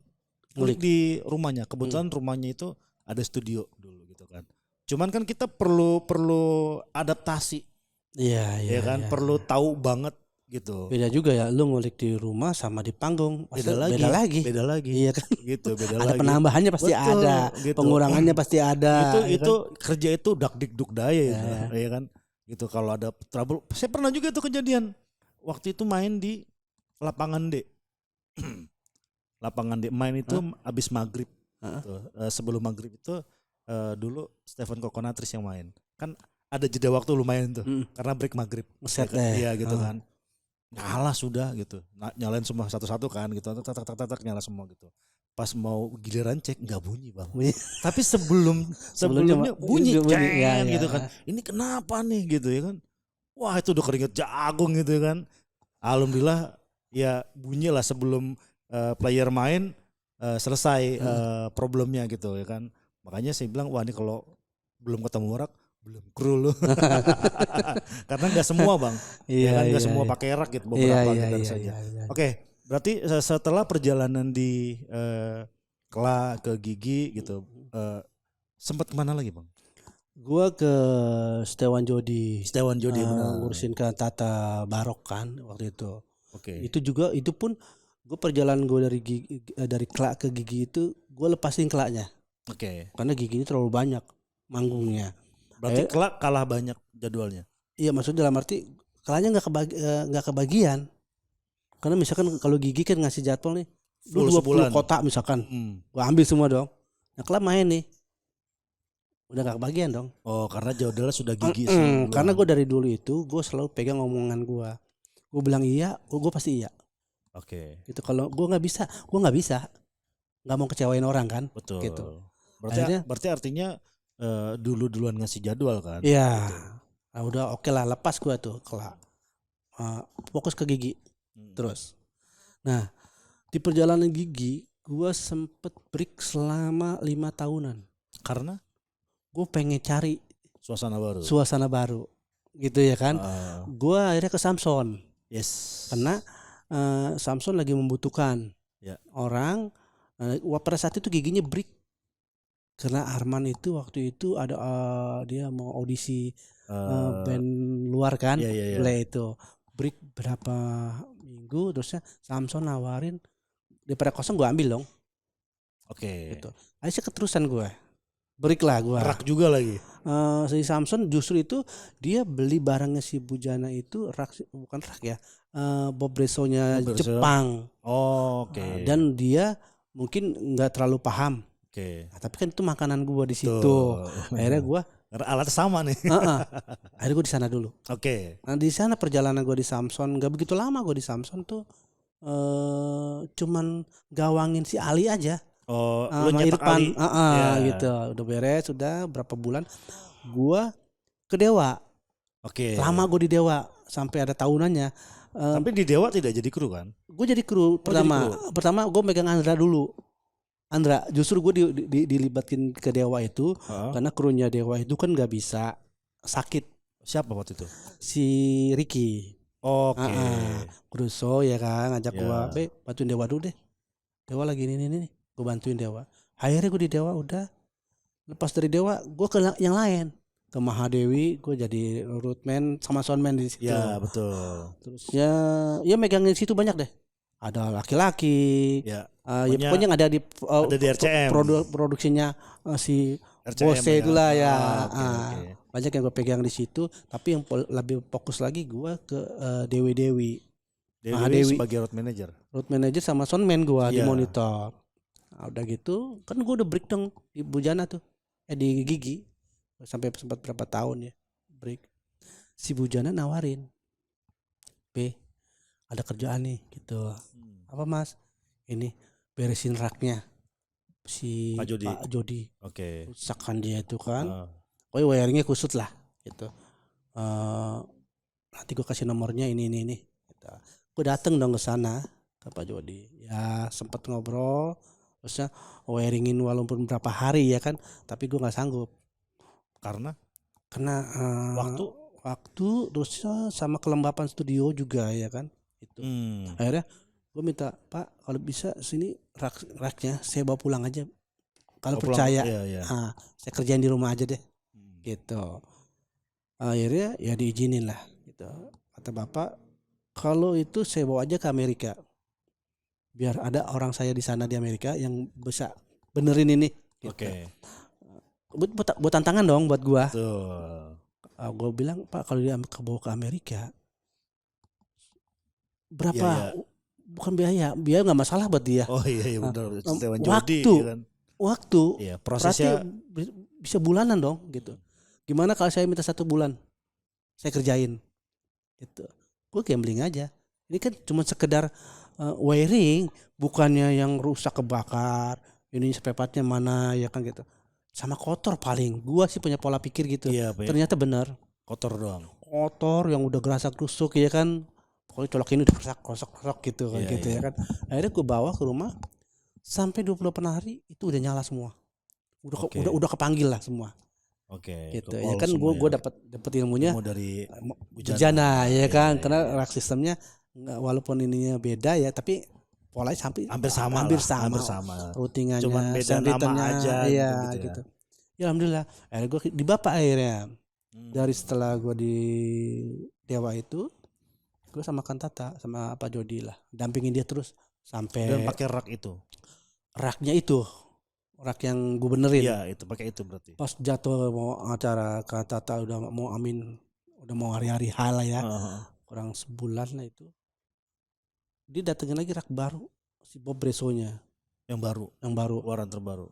ngulik di rumahnya. Kebetulan rumahnya itu ada studio dulu gitu kan. Cuman kan kita perlu adaptasi. Iya kan, perlu tahu banget gitu. Beda juga ya, lu ngulik di rumah sama di panggung. Beda lagi. Iya kan. Gitu, beda ada lagi. penambahannya pasti ada, gitu. pengurangannya pasti ada. Itu kerja itu dak dik duk daya gitu, ya kan. Gitu kalau ada trouble, saya pernah juga itu kejadian. Waktu itu main di lapangan D. Lapangan D main itu abis maghrib. Gitu. Sebelum maghrib itu dulu Stephen Kokonatris yang main. Kan ada jeda waktu lumayan tuh karena break maghrib. Iya gitu kan. Nyala sudah gitu. Nyalain semua satu-satu kan gitu. Tak nyala semua gitu. Pas mau giliran cek nggak bunyi, Bang. Tapi sebelumnya bunyi gitu kan. Ini kenapa nih gitu ya kan. Wah itu udah keringet jagung gitu kan. Alhamdulillah ya bunyi lah sebelum player main selesai problemnya gitu ya kan. Makanya saya bilang wah ini kalau belum ketemu rak belum kru lu. Karena nggak semua, Bang. Ya kan nggak semua pakai rak gitu, beberapa gitu saja. Oke, berarti setelah perjalanan di Kla ke Gigi gitu, sempat kemana lagi, Bang? Gua ke Setiawan Jodi ngurusin ke Tata Barok kan waktu itu. Oke. Itu juga itu pun gue perjalanan gue dari Kla ke Gigi itu gue lepasin Klanya. Oke. Karena Gigi ini terlalu banyak manggungnya. Berarti Kla kalah banyak jadwalnya. Iya, maksudnya dalam arti Klanya nggak kebagian. Karena misalkan kalau Gigi kan ngasih jadwal nih, lu 20 kota misalkan, gua ambil semua dong. Nah Kla main nih, udah gak kebagian dong. Oh karena jadwalnya sudah Gigi karena gue dari dulu itu gue selalu pegang omongan gue bilang iya, gue pasti iya. Oke. Gitu kalau gue nggak bisa, nggak mau kecewain orang kan. Betul. Gitu. Berarti artinya duluan ngasih jadwal kan. Iya. Gitu. Nah, udah oke lah, lepas gue tuh Kla. Fokus ke Gigi. Terus. Nah, di perjalanan gigi gue sempet break selama 5 tahunan. Karena gue pengen cari suasana baru gitu ya kan. Gue akhirnya ke Samson. Yes. Karena Samson lagi membutuhkan orang. Pada saat itu giginya break karena Arman itu waktu itu ada dia mau audisi band luar kan. Itu break berapa minggu, terusnya Samson nawarin daripada kosong gue ambil dong. Gitu. Akhirnya keterusan gue break lah gue. Rak juga lagi. Si Samson justru itu dia beli barangnya si Bujana itu rak, bukan rak ya, Bob Bresso-nya Jepang. Dan dia mungkin nggak terlalu paham. Nah, tapi kan itu makanan gue di situ. Akhirnya gue alat sama nih. Akhirnya gue di sana dulu. Nah di sana perjalanan gue di Samson nggak begitu lama. Gue di Samson tuh cuman gawangin si Ali aja. Lu nyetak Ali. Gitu. Udah beres, udah berapa bulan. Gue ke Dewa. Lama gue di Dewa sampai ada tahunannya. Tapi di Dewa tidak jadi kru kan? Gue jadi kru pertama gue megang Andra dulu. Justru gue dilibatin ke Dewa itu karena krunya Dewa itu kan nggak bisa sakit. Siapa waktu itu? Si Ricky. Crusoe ya kan ngajak gue, bantuin Dewa dulu deh. Dewa lagi ini gue bantuin Dewa. Akhirnya gue di Dewa udah. Lepas dari Dewa gue ke yang lain. Ke Mahadewi gue jadi roadman sama soundman di situ. Ya betul. Terusnya ya megangin situ banyak deh. Ada laki-laki. Ya pokoknya ada di RCM. Produksinya si RCM Bose itulah ya. Banyak yang gue pegang di situ. Tapi yang lebih fokus lagi gue ke Dewi sebagai road manager sama soundman gue di monitor. Nah, udah gitu kan gue udah break dong di Bujana tuh di Gigi sampai sempat berapa tahun ya break. Si Bujana nawarin ada kerjaan nih gitu. Apa mas? Ini beresin raknya si Pak Jody. Rusakan dia itu kan. Wiringnya kusut lah gitu. Nanti gue kasih nomornya ini gitu. Gue dateng dong ke sana ke Pak Jody. Ya sempat ngobrol. Terusnya wiringin walaupun berapa hari ya kan. Tapi gue nggak sanggup. Karena waktu terusnya sama kelembapan studio juga ya kan. Itu. Akhirnya gue minta Pak kalau bisa sini raknya saya bawa pulang aja. Kalau percaya saya kerjain di rumah aja deh. Gitu. Akhirnya ya diizinin lah gitu. Kata Bapak kalau itu saya bawa aja ke Amerika. Biar ada orang saya di sana di Amerika yang bisa benerin ini. Gitu. Buat tantangan dong buat gua. Gue bilang Pak kalau dia bawa ke Amerika berapa? Bukan biaya nggak masalah buat dia. Benar. Waktu. Prosesnya bisa bulanan dong gitu. Gimana kalau saya minta 1 bulan saya kerjain gitu. Gue gambling aja. Ini kan cuma sekedar wiring, bukannya yang rusak kebakar. Ini spare partnya mana ya kan gitu. Sama kotor paling. Gua sih punya pola pikir gitu. Ternyata benar. Kotor doang. Kotor yang udah gerasak rusuk ya kan. Pokoknya colok ini udah rusak gitu kan gitu ya kan. Akhirnya gue bawa ke rumah sampai 28 hari itu udah nyala semua. Udah kepanggil lah semua. Gitu ya kan gue dapat ilmunya dari Bujana ya kan. Karena rak sistemnya walaupun ininya beda ya tapi polanya hampir sama. Routingannya, cuma beda nama aja gitu. Ya alhamdulillah. Akhirnya gue di Bapak akhirnya. Dari setelah gue di Dewa itu gue sama Kantata sama Pak Jody lah dampingin dia terus sampai. Dan pakai rak itu. Raknya itu rak yang gue benerin. Iya itu pakai itu berarti. Pas jatuh mau acara Kantata udah mau hari-hari hal ya. Kurang sebulan lah itu. Dia datengin lagi rak baru si Bob Bresso-nya. Yang baru. Keluaran terbaru.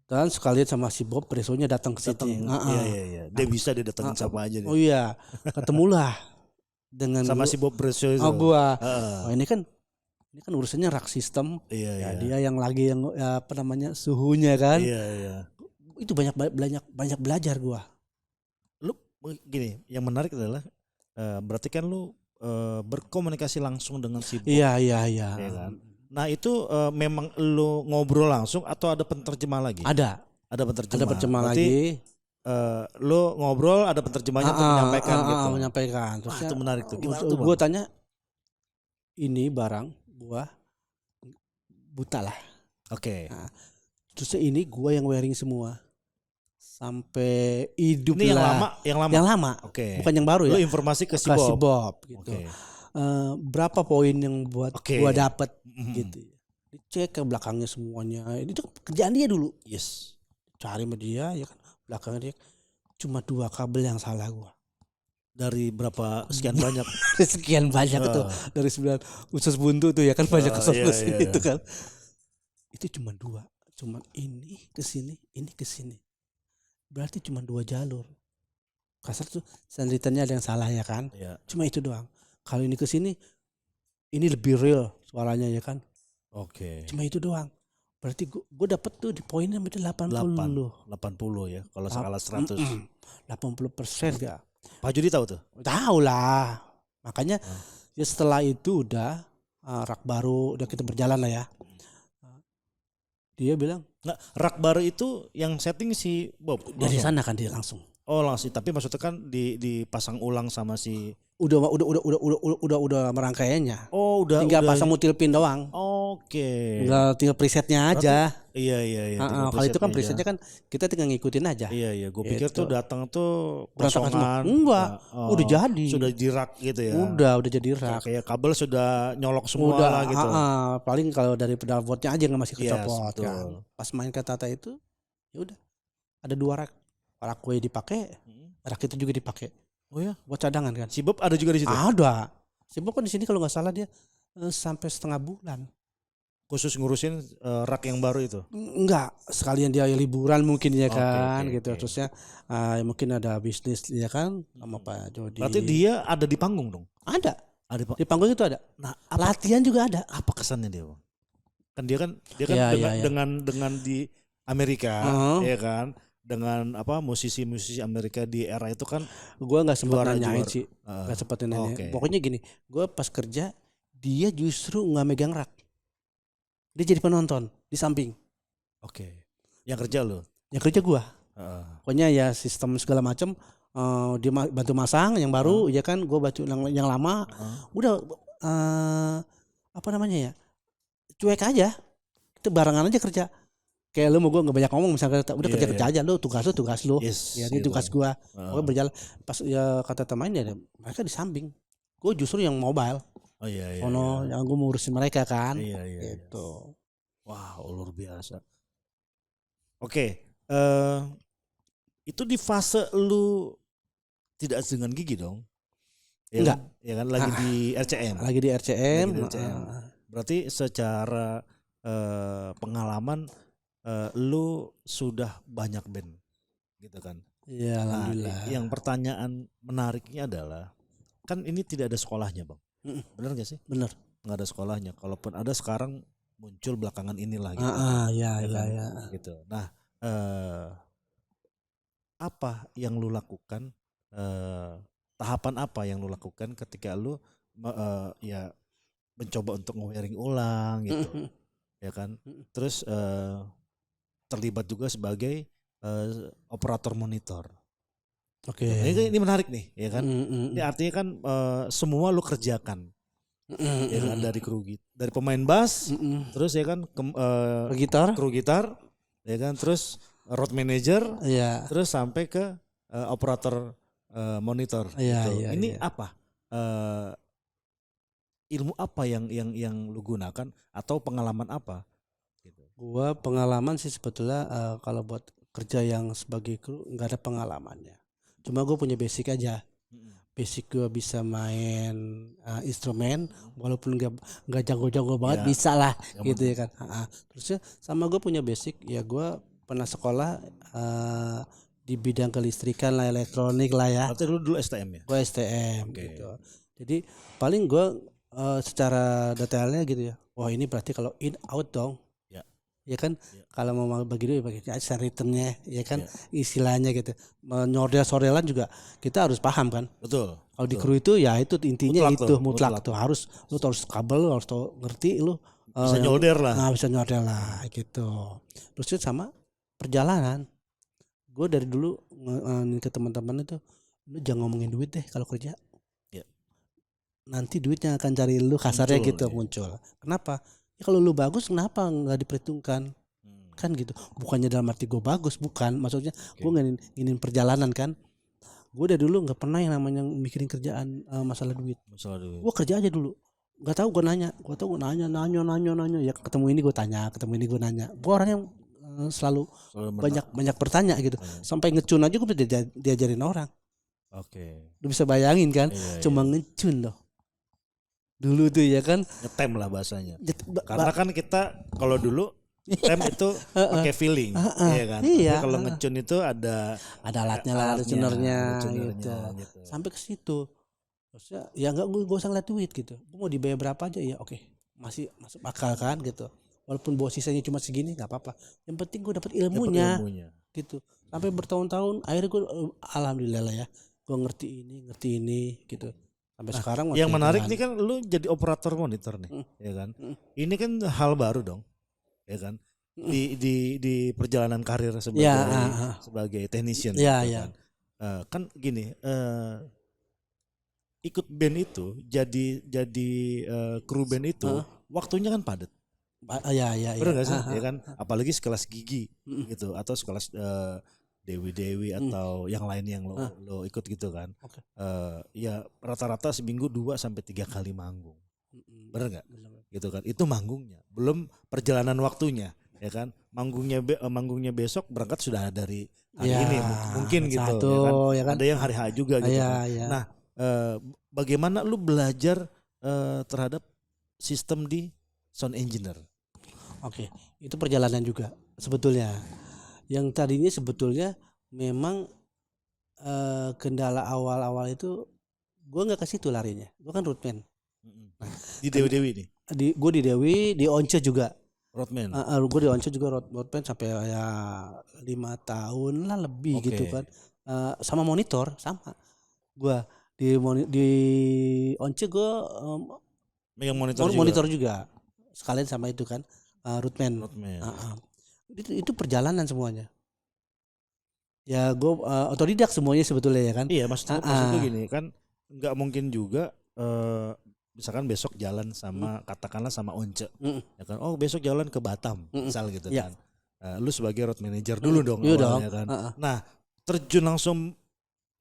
Dan sekalian sama si Bob Bresso-nya datang ke sini. Iya. Dia bisa dia datengin siapa aja. Oh iya. Ketemulah dengan sama si Bob Bresso itu. Ini kan urusannya rak sistem. Iya. Dia yang lagi yang suhunya kan. Iya. Itu banyak belajar gua. Lu gini, yang menarik adalah berarti kan lu berkomunikasi langsung dengan si Bob. Iya. Ya kan? Nah itu memang lu ngobrol langsung atau ada penerjemah lagi? Ada penerjemah. penerjemah Berarti, lagi. lu ngobrol ada penerjemahnya untuk menyampaikan gitu. Menyampaikan. Terus itu menarik tuh. Gimana tuh, gue tanya, ini barang gua buta lah. Oke. Nah, terusnya ini gua yang wearing semua sampai hidup ini lah. Yang lama. Oke. Bukan yang baru ya. Lu informasi ke si Bob. Gitu. Okay. Berapa poin yang buat gua dapet gitu. Dicek ke belakangnya semuanya. Itu kerjaan dia dulu. Yes. Cari sama dia ya kan. Belakangnya dia cuma 2 kabel yang salah gua. Dari berapa sekian banyak? Sekian banyak tuh. Dari 9 usus buntu tuh ya kan banyak kesel itu kan. Itu cuma 2. Cuma ini ke sini, ini ke sini. Berarti cuma 2 jalur. Kasar tuh sandritannya ada yang salah ya kan. Iya. Cuma itu doang. Kalau ini ke sini, ini lebih real suaranya ya kan. Oke. Cuma itu doang. Berarti gue dapet tuh di poinnya berarti 80 ya. Kalau skala 100. 80% gak? Pak Judi tahu tuh? Tahu lah. Makanya ya setelah itu udah rak baru udah kita berjalan lah ya. Dia bilang, "Nggak, rak baru itu yang setting si Bob." Dari sana kan dia langsung. Oh, langsung. Tapi maksudnya kan dipasang ulang sama si Udah merangkaiannya. Oh, tinggal pasang mutil pin doang. Oke. Tinggal presetnya aja. Iya. Kalau itu kan presetnya kan kita tinggal ngikutin aja. Iya. Gue pikir tuh datang tuh berantakan kosongan. Enggak. Udah jadi. Sudah di rak gitu ya. Udah jadi rak. Kayak kabel sudah nyolok semua lah gitu. Paling kalau dari pedal boardnya aja yang masih kecopot kan. Pas main ke Tata itu, ya udah. Ada 2 rak. Rak gue dipakai, rak itu juga dipakai. Oh ya, buat cadangan kan. Si Bob ada juga di situ. Ada. Si Bob kan di sini kalau nggak salah dia sampai setengah bulan. Khusus ngurusin rak yang baru itu. Enggak, sekalian dia liburan mungkin ya kan gitu. Terusnya mungkin ada bisnis ya kan sama Pak Jody. Berarti dia ada di panggung dong? Ada. Di panggung itu ada. Nah, latihan juga ada. Apa kesannya dia, Bang? Kan dia kan dengan di Amerika, ya kan? Dengan musisi-musisi Amerika di era itu kan gue nggak sempat nanyain sih, nggak sempat nanya. Pokoknya gini, gue pas kerja dia justru nggak megang rak, dia jadi penonton di samping. Yang kerja lo? Yang kerja gue. Pokoknya ya sistem segala macam dia bantu masang yang baru, ya kan gue bantu yang lama. Udah cuek aja, itu barengan aja kerja. Kayak lu mau gue nggak banyak ngomong misalnya udah kerja aja lu tugas lu ya ini tugas gue gue berjalan pas ya kata teman ya mereka di samping gue justru yang mobile yang gue ngurusin mereka kan gitu. Wow, luar biasa. Itu di fase lu tidak dengan gigi dong ya? Enggak ya kan lagi di RCM. Berarti secara pengalaman lu sudah banyak band gitu kan. Iya, alhamdulillah. Yang pertanyaan menariknya adalah kan ini tidak ada sekolahnya, Bang. Benar gak sih? Benar. Nggak ada sekolahnya. Kalaupun ada sekarang muncul belakangan inilah gitu. Ya. Gitu. Nah, apa yang lu lakukan? Tahapan apa yang lu lakukan ketika lu mencoba untuk nge-wiring ulang gitu. Ya kan? Terus terlibat juga sebagai operator monitor. Ini menarik nih, ya kan? Ini artinya kan semua lu kerjakan, ya kan? Dari pemain bass, terus ya kan kru gitar, ya kan? Terus road manager, terus sampai ke operator monitor. Gitu. Ini apa? Ilmu apa yang lu gunakan atau pengalaman apa? Gua pengalaman sih sebetulnya kalau buat kerja yang sebagai kru nggak ada pengalamannya. Cuma gue punya basic aja. Basic gue bisa main instrumen walaupun nggak jago-jago banget bisa lah gitu ya kan. Terusnya sama gue punya basic ya gue pernah sekolah di bidang kelistrikan lah, elektronik lah ya. Berarti dulu STM ya? Gue STM gitu. Jadi paling gue secara detailnya gitu ya. Wah ini berarti kalau in out dong. ya kan. Kalau mau bagi duit bagi returnnya, ya kan, istilahnya gitu. Nyordel-sordelan juga kita harus paham kan. Betul. Kalau di kru itu ya itu intinya mutlak tuh harus lu harus kabel, lu harus tahu ngerti lu bisa nyolder lah. Nah, bisa nyordel lah gitu. Terus itu sama perjalanan. Gue dari dulu ke teman-teman itu, lu jangan ngomongin duit deh kalau kerja. Ya. Nanti duitnya akan cari lu, kasarnya muncul. Kenapa? Ya kalau lu bagus kenapa nggak diperhitungkan? Kan gitu. Bukannya dalam arti gue bagus, bukan. Maksudnya gue nginin perjalanan kan. Gue dari dulu nggak pernah yang namanya mikirin kerjaan masalah duit. Gue kerja aja dulu. Gak tahu gue nanya. Ya ketemu ini gue tanya, ketemu ini gue nanya. Gue orang yang selalu banyak bertanya gitu. Sampai ngecun aja gue diajarin orang. Oke. Lu bisa bayangin kan? Cuma ngecun loh. Dulu tuh ya kan. Ngetem lah bahasanya. Karena kan kita kalau dulu tem itu pakai feeling, iya kan. Iya. Tapi kalau ngecun itu ada alatnya lah, ada tunernya gitu. Sampai ke situ. Terusnya ya enggak, gue usah ngeliat duit gitu. Gue mau dibayar berapa aja ya oke. Masih masuk akal kan gitu. Walaupun bawa sisanya cuma segini nggak apa-apa. Yang penting gue dapat ilmunya gitu. Sampai bertahun-tahun akhirnya gue alhamdulillah lah ya. Gue ngerti ini gitu. Sampai sekarang. Yang menarik nih kan lu jadi operator monitor nih, ya kan. Ini kan hal baru dong. Ya kan, di perjalanan karir sebagai technician, kan. Kan gini, ikut band itu jadi kru band itu waktunya kan padat. Bener nggak sih? Ya kan, apalagi sekelas Gigi gitu atau sekelas Dewi atau yang lain yang lo ikut gitu kan. Ya rata-rata seminggu 2-3 kali manggung. Bener nggak? Gitu kan, itu manggungnya, belum perjalanan waktunya, ya kan. Manggungnya besok berangkat sudah dari hari ini mungkin gitu, ya kan. Ada yang hari H juga gitu kan. Nah, bagaimana lu belajar terhadap sistem di sound engineer? Oke, itu perjalanan juga sebetulnya. Yang tadinya sebetulnya memang kendala awal-awal itu gue nggak ke situ larinya, gue kan roadman. Nah, di Dewi nih. Gue di Dewi, di Once juga. Roadman. Gue di Once juga roadman sampai ya 5 tahun lah lebih gitu kan. Sama monitor sama. Gue di Once gue megang monitor juga. Sekalian sama itu kan, roadman. Itu perjalanan semuanya. Ya gue otodidak semuanya sebetulnya ya kan. Iya, maksudnya gini kan, nggak mungkin juga misalkan besok jalan sama katakanlah sama Once, ya kan. Oh besok jalan ke Batam, misal gitu kan. Lu sebagai road manager dulu dong, awalnya kan. Nah terjun langsung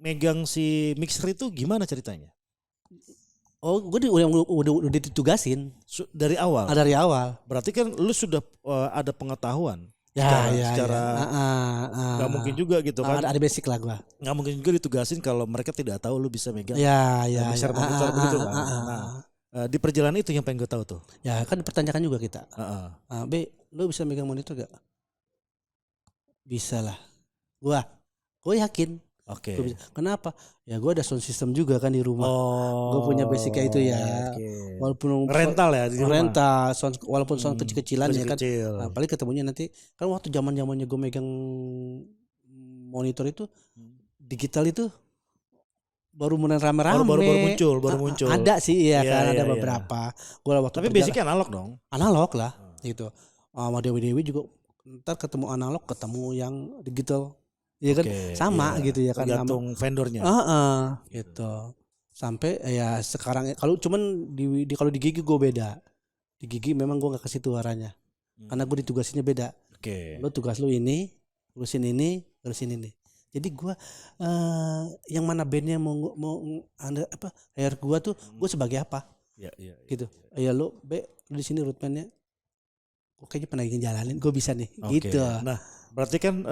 megang si mixer itu gimana ceritanya? Oh gue udah ditugasin dari awal. Dari awal. Berarti kan lu sudah ada pengetahuan. Secara nggak mungkin juga gitu kan. Ada basic lah gua. Nggak mungkin juga ditugasin kalau mereka tidak tahu lu bisa megang mixer monitor begitu kan. Nah, di perjalanan itu yang pengen gue tahu tuh. Ya kan dipertanyakan juga kita. B, lu bisa megang monitor gak? Bisa lah. Gue yakin. Oke. Kenapa? Ya gue ada sound system juga kan di rumah. Gue punya basicnya itu ya. Walaupun rental ya di rumah. Rental, walaupun sound kecil-kecilan ya kan. Nah, paling ketemunya nanti kan waktu zaman-zamannya gue megang monitor itu digital itu baru mulai rame-rame. Baru muncul. Ada sih ya kan, ada beberapa. Gua waktu tapi basicnya analog dong. Analog lah gitu. Sama Dewi juga ntar ketemu analog, ketemu yang digital. Iya kan sama gitu ya kan, tergantung vendornya. Gitu. Sampai ya sekarang kalau cuman kalau di Gigi gue beda. Di Gigi memang gue nggak ke situ arahnya. Karena gue ditugasinnya beda. Lu tugas lu ini, terusin ini. Jadi gue yang mana bandnya mau hire gue tuh gue sebagai apa? Gitu. Ya lu di sini roadman-nya. Gue kayaknya pernah jalanin, gue bisa nih. Gitu. Nah berarti kan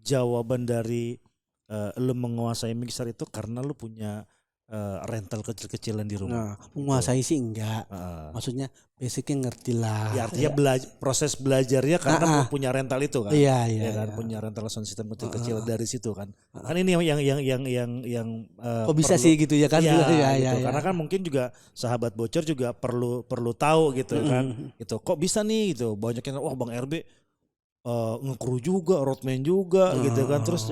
jawaban dari lu menguasai mixer itu karena lu punya rental kecil-kecilan di rumah. Nah, menguasai sih enggak. Maksudnya basicnya ngerti lah. Ya artinya proses belajarnya karena punya rental itu kan. Iya kan punya rental sound system kecil-kecil dari situ kan. Kan ini yang kok bisa sih gitu ya kan? Iya, ya, gitu. ya. Karena kan mungkin juga sahabat bocor juga perlu tahu gitu kan. Gitu. Kok bisa nih gitu. Banyak yang wah Bang RB nge-crew juga, roadman juga gitu kan. Terus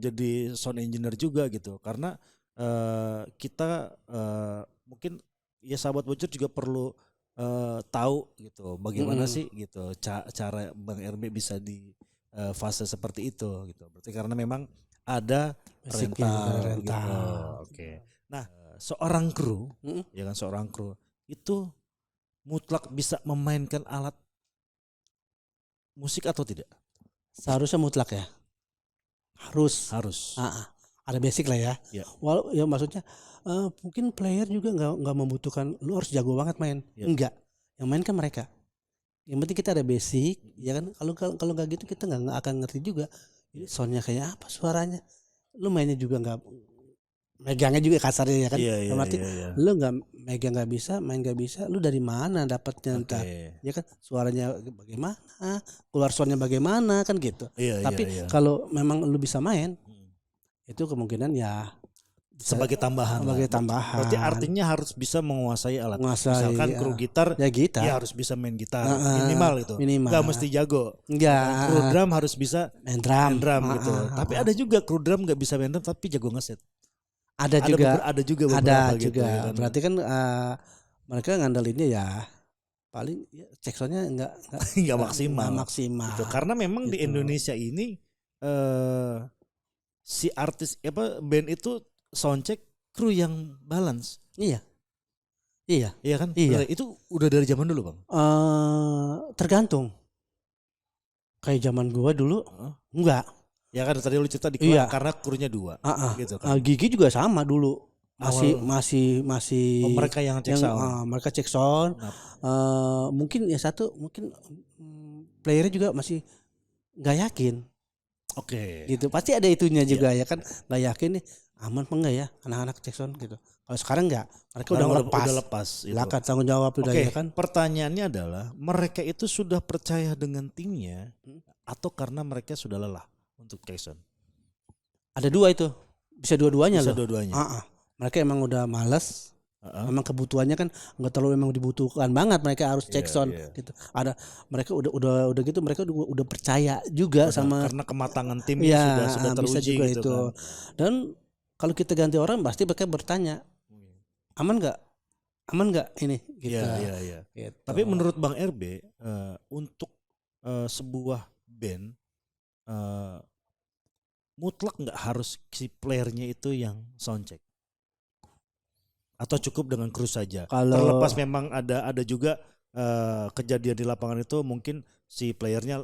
jadi sound engineer juga gitu. Karena kita mungkin ya sahabat bocor juga perlu tahu gitu bagaimana sih gitu cara Bang RB bisa di fase seperti itu gitu. Berarti karena memang ada rental. Gitu. Oke. Nah, seorang kru ya kan seorang kru itu mutlak bisa memainkan alat musik atau tidak? Seharusnya mutlak ya. Harus. Ada basic lah ya. Walau ya maksudnya mungkin player juga nggak membutuhkan lu harus jago banget main. Enggak. Yang main kan mereka. Yang penting kita ada basic, ya kan. Kalau nggak gitu kita nggak akan ngerti juga. Ini soundnya kayak apa suaranya. Lu mainnya juga nggak megangnya juga kasarnya ya kan. Lu nggak megang nggak bisa, main nggak bisa. Lu dari mana dapatnya ntar? Ya kan suaranya bagaimana, keluar soundnya bagaimana kan gitu. Tapi kalau memang lu bisa main itu kemungkinan ya sebagai tambahan. Berarti artinya harus bisa menguasai alat. Misalkan kru gitar ya harus bisa main gitar minimal itu. Gak mesti jago. Kru drum harus bisa main drum gitu. Tapi ada juga kru drum gak bisa main drum tapi jago ngeset. Ada juga beberapa gitu. Ya kan? Berarti kan mereka ngandelinnya ya paling ya, cek soundnya nggak maksimal. Gitu. Karena memang di Indonesia ini si artis band itu soundcheck kru yang balance. Iya kan? Iya. Itu udah dari zaman dulu Bang? Tergantung. Kayak zaman gua dulu enggak. Ya kan tadi lu cerita di karena krunya 2 gitu kan. Gigi juga sama dulu. Masih mereka yang cek sound. Mereka cek sound. Mungkin ya satu mungkin playernya juga masih enggak yakin. Oke. Gitu. Pasti ada itunya juga ya kan. Enggak yakin nih aman apa enggak ya anak-anak cek sound gitu. Kalau sekarang enggak, mereka udah lepas itu. Silakan tanggung jawab udah ya kan. Pertanyaannya adalah mereka itu sudah percaya dengan timnya atau karena mereka sudah lelah untuk cek sound? Ada 2 itu. Bisa dua-duanya loh. Mereka emang udah malas. Memang kebutuhannya kan enggak terlalu memang dibutuhkan banget mereka harus cek sound gitu. Ada mereka udah gitu mereka udah percaya juga sama karena kematangan timnya sudah teruji juga gitu itu. Kan. Dan kalau kita ganti orang pasti mereka bertanya aman nggak ini gitu. Gitu. Tapi menurut Bang RB untuk sebuah band mutlak nggak harus si playernya itu yang soundcheck atau cukup dengan kru saja? Terlepas memang ada juga kejadian di lapangan itu mungkin si playernya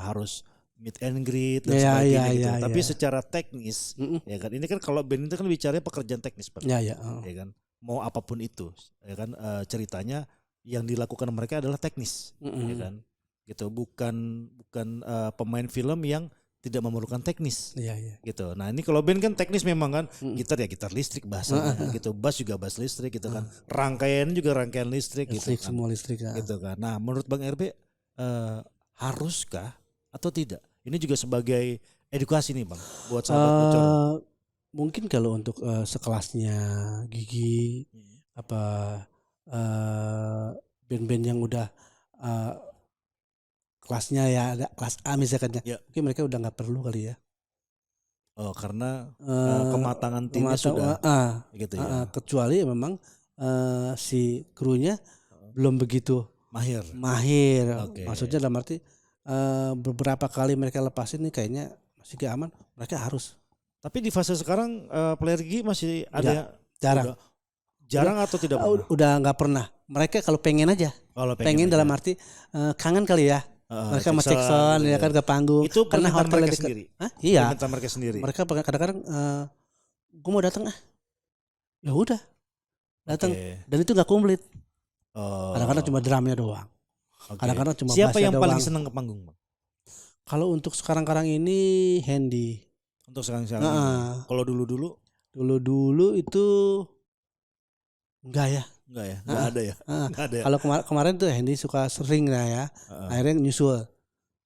harus meet and greet dan sebagainya gitu. Tapi secara teknis ya kan ini kan kalau band itu kan bicaranya pekerjaan teknis Pak. Ya kan mau apapun itu ya kan ceritanya yang dilakukan mereka adalah teknis ya kan gitu bukan pemain film yang tidak memerlukan teknis gitu. Nah ini kalau band kan teknis memang kan gitar ya gitar listrik bahasanya gitu, bass juga bass listrik gitu kan, rangkaian juga rangkaian listrik gitu kan. Semua listrik gitu kan. Nah menurut Bang RB haruskah atau tidak? Ini juga sebagai edukasi nih Bang buat sahabat bocor. Mungkin kalau untuk sekelasnya Gigi band-band yang udah kelasnya ya ada kelas A misalkan mungkin mereka udah nggak perlu kali ya. Karena kematangan timnya sudah gitu ya. Kecuali memang si krunya belum begitu mahir. Maksudnya dalam arti beberapa kali mereka lepasin nih kayaknya masih gak aman, mereka harus. Tapi di fase sekarang player Gigi masih ada jarang atau tidak pernah? Udah nggak pernah. Mereka kalau pengen aja. Pengen dalam arti kangen kali ya. Mereka mau cek sound ya kan ke panggung. Itu karena hotel mereka sendiri. Iya. Mereka sendiri. Mereka kadang-kadang gue mau datang ya udah datang dan itu nggak komplit. Kadang-kadang cuma drumnya doang. Kadang-kadang cuma siapa yang doang. paling senang ke panggung Bang? Kalau untuk sekarang ini Handy. Untuk sekarang ini. Kalau dulu Dulu itu enggak ya. Enggak ya, enggak ada ya. Enggak ada ya. Kalau kemarin tuh Hendy suka sering lah ya. Akhirnya nyusul.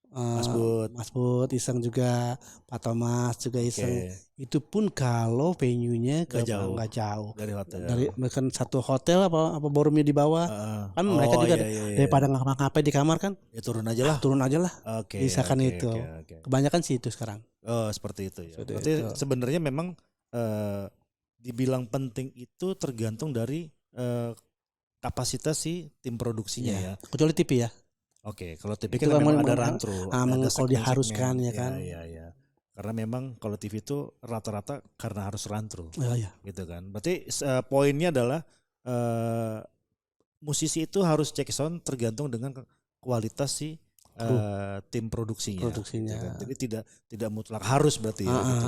Mas Bud iseng juga, Pak Thomas juga iseng. Itu pun kalau venue-nya nggak jauh dari hotel. Dari bukan satu hotel apa ballroomnya di bawah. Kan mereka juga daripada ngapa-ngapain di kamar kan. Ya turun aja lah. Misalkan itu. Kebanyakan sih itu sekarang. Oh, seperti itu ya. Berarti sebenarnya memang dibilang penting itu tergantung dari kapasitas si tim produksinya ya. Kecuali TV ya. Oke, kalau TV kan memang ada rantro, ada kalau diharuskan ya kan. Iya. Karena memang kalau TV itu rata-rata karena harus rantro. Iya. Gitu kan. Berarti poinnya adalah musisi itu harus check sound tergantung dengan kualitas si tim produksinya. Gitu kan. Jadi tidak mutlak harus berarti ya. Gitu.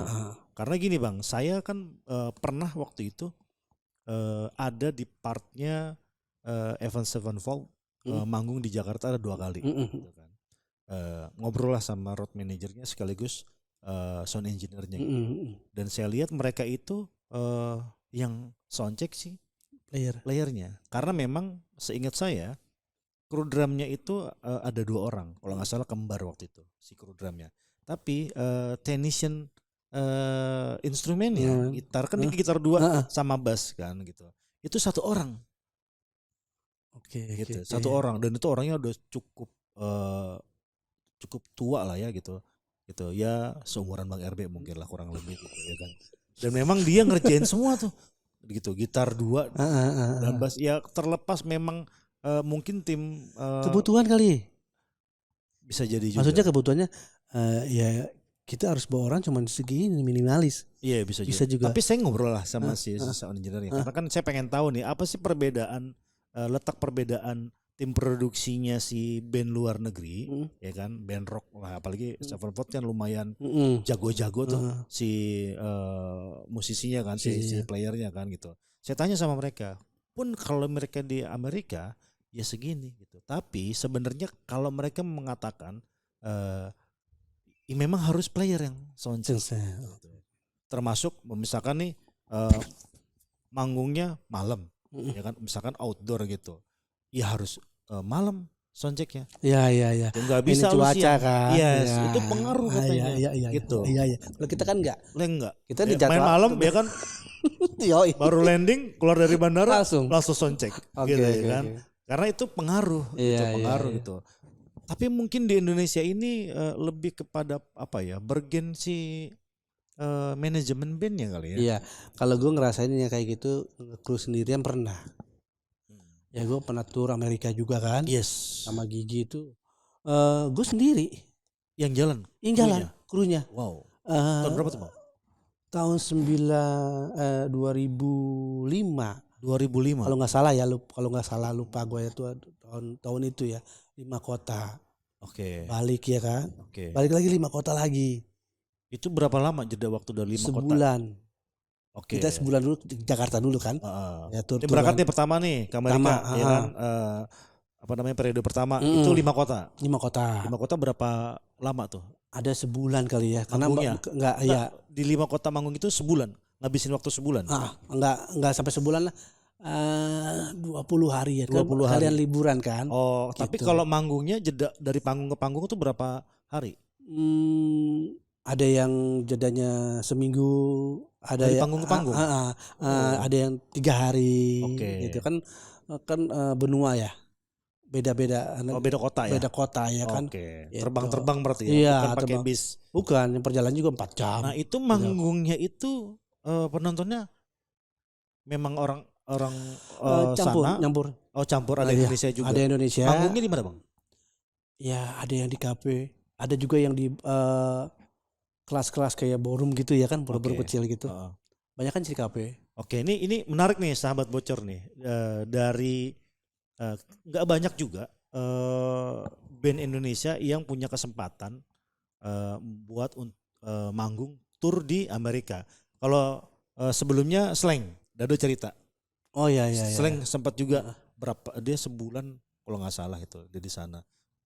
Karena gini Bang, saya kan pernah waktu itu ada di partnya Avenged Sevenfold. Manggung di Jakarta ada 2 kali gitu kan. Ngobrol lah sama road manajernya sekaligus sound engineer-nya dan saya lihat mereka itu yang soundcheck sih playernya karena memang seingat saya kru drumnya itu ada 2 orang kalau nggak salah kembar waktu itu si kru drumnya tapi technician instrumennya gitar kan gitar 2 sama bass kan gitu itu 1 orang. Gitu. 1 orang dan itu orangnya udah cukup tua lah ya gitu ya seumuran Bang RB mungkin lah kurang lebih gitu ya kan dan memang dia ngerjain semua tuh gitu gitar 2 dan bass ya terlepas memang mungkin tim kebutuhan kali bisa jadi juga maksudnya kebutuhannya ya kita harus bawa orang cuma segini minimalis bisa juga tapi saya ngobrol lah sama si sound engineer karena kan saya pengen tahu nih apa sih perbedaan letak perbedaan tim produksinya si band luar negeri ya kan band rock lah apalagi Sevenfold kan lumayan jago-jago tuh si musisinya kan si playernya kan gitu. Saya tanya sama mereka pun kalau mereka di Amerika ya segini gitu. Tapi sebenarnya kalau mereka mengatakan ya memang harus player yang soundcheck gitu. Termasuk misalkan nih manggungnya malam ya kan misalkan outdoor gitu ya harus malam soundchecknya ya nggak bisa ini cuaca kan itu pengaruh katanya gitu kalau kita kan enggak kita di main malam ya kan baru landing keluar dari bandara langsung soundcheck gitu ya kan karena itu pengaruh gitu tapi mungkin di Indonesia ini lebih kepada apa ya bergensi manajemen bandnya kali ya. Iya, kalau gue ngerasainnya kayak gitu, kru sendirian pernah. Ya gue pernah tur Amerika juga kan. Yes. Sama Gigi itu, gue sendiri. Yang jalan? Krunya. Wow. Tahun berapa tuh Bang? Tahun 2005. 2005. Kalau nggak salah lupa gue itu tahun itu ya 5 kota. Oke. Balik ya kan. Balik lagi 5 kota lagi. Itu berapa lama jeda waktu dari 5 kota? Sebulan. Kita sebulan dulu di Jakarta dulu kan. Ya, berangkatnya pertama nih ke Amerika ya kan. Apa namanya periode pertama itu 5 kota. 5 kota. 5 kota berapa lama tuh? Ada sebulan kali ya. Karena enggak ya. Di 5 kota manggung itu sebulan. Ngabisin waktu sebulan. Enggak sampai sebulan lah. 20 hari ya. 20 hari. Kalian liburan kan. Oh, gitu. Tapi kalau manggungnya jeda dari panggung ke panggung itu berapa hari? Ada yang jedanya seminggu, ada dari panggung ke panggung. Ada yang 3 hari. Gitu kan benua ya. Beda-beda. Beda kota ya. Beda kota ya kan. Terbang-terbang berarti ya. Iya, bukan pakai bis. Bukan, yang perjalanan juga 4 jam. Nah, itu manggungnya itu penontonnya memang orang sana nyampur. Oh, campur ada Indonesia juga. Ada Indonesia. Manggungnya di mana, Bang? Ya, ada yang di kafe, ada juga yang di kelas-kelas kayak ballroom gitu ya kan, ballroom kecil gitu. Banyak kan di kafe. Oke, ini menarik nih sahabat bocor nih. Dari nggak banyak juga band Indonesia yang punya kesempatan buat manggung tur di Amerika. Kalau sebelumnya Slang, Dado cerita. Oh iya. Slang sempat juga berapa dia sebulan kalau nggak salah itu dia di sana.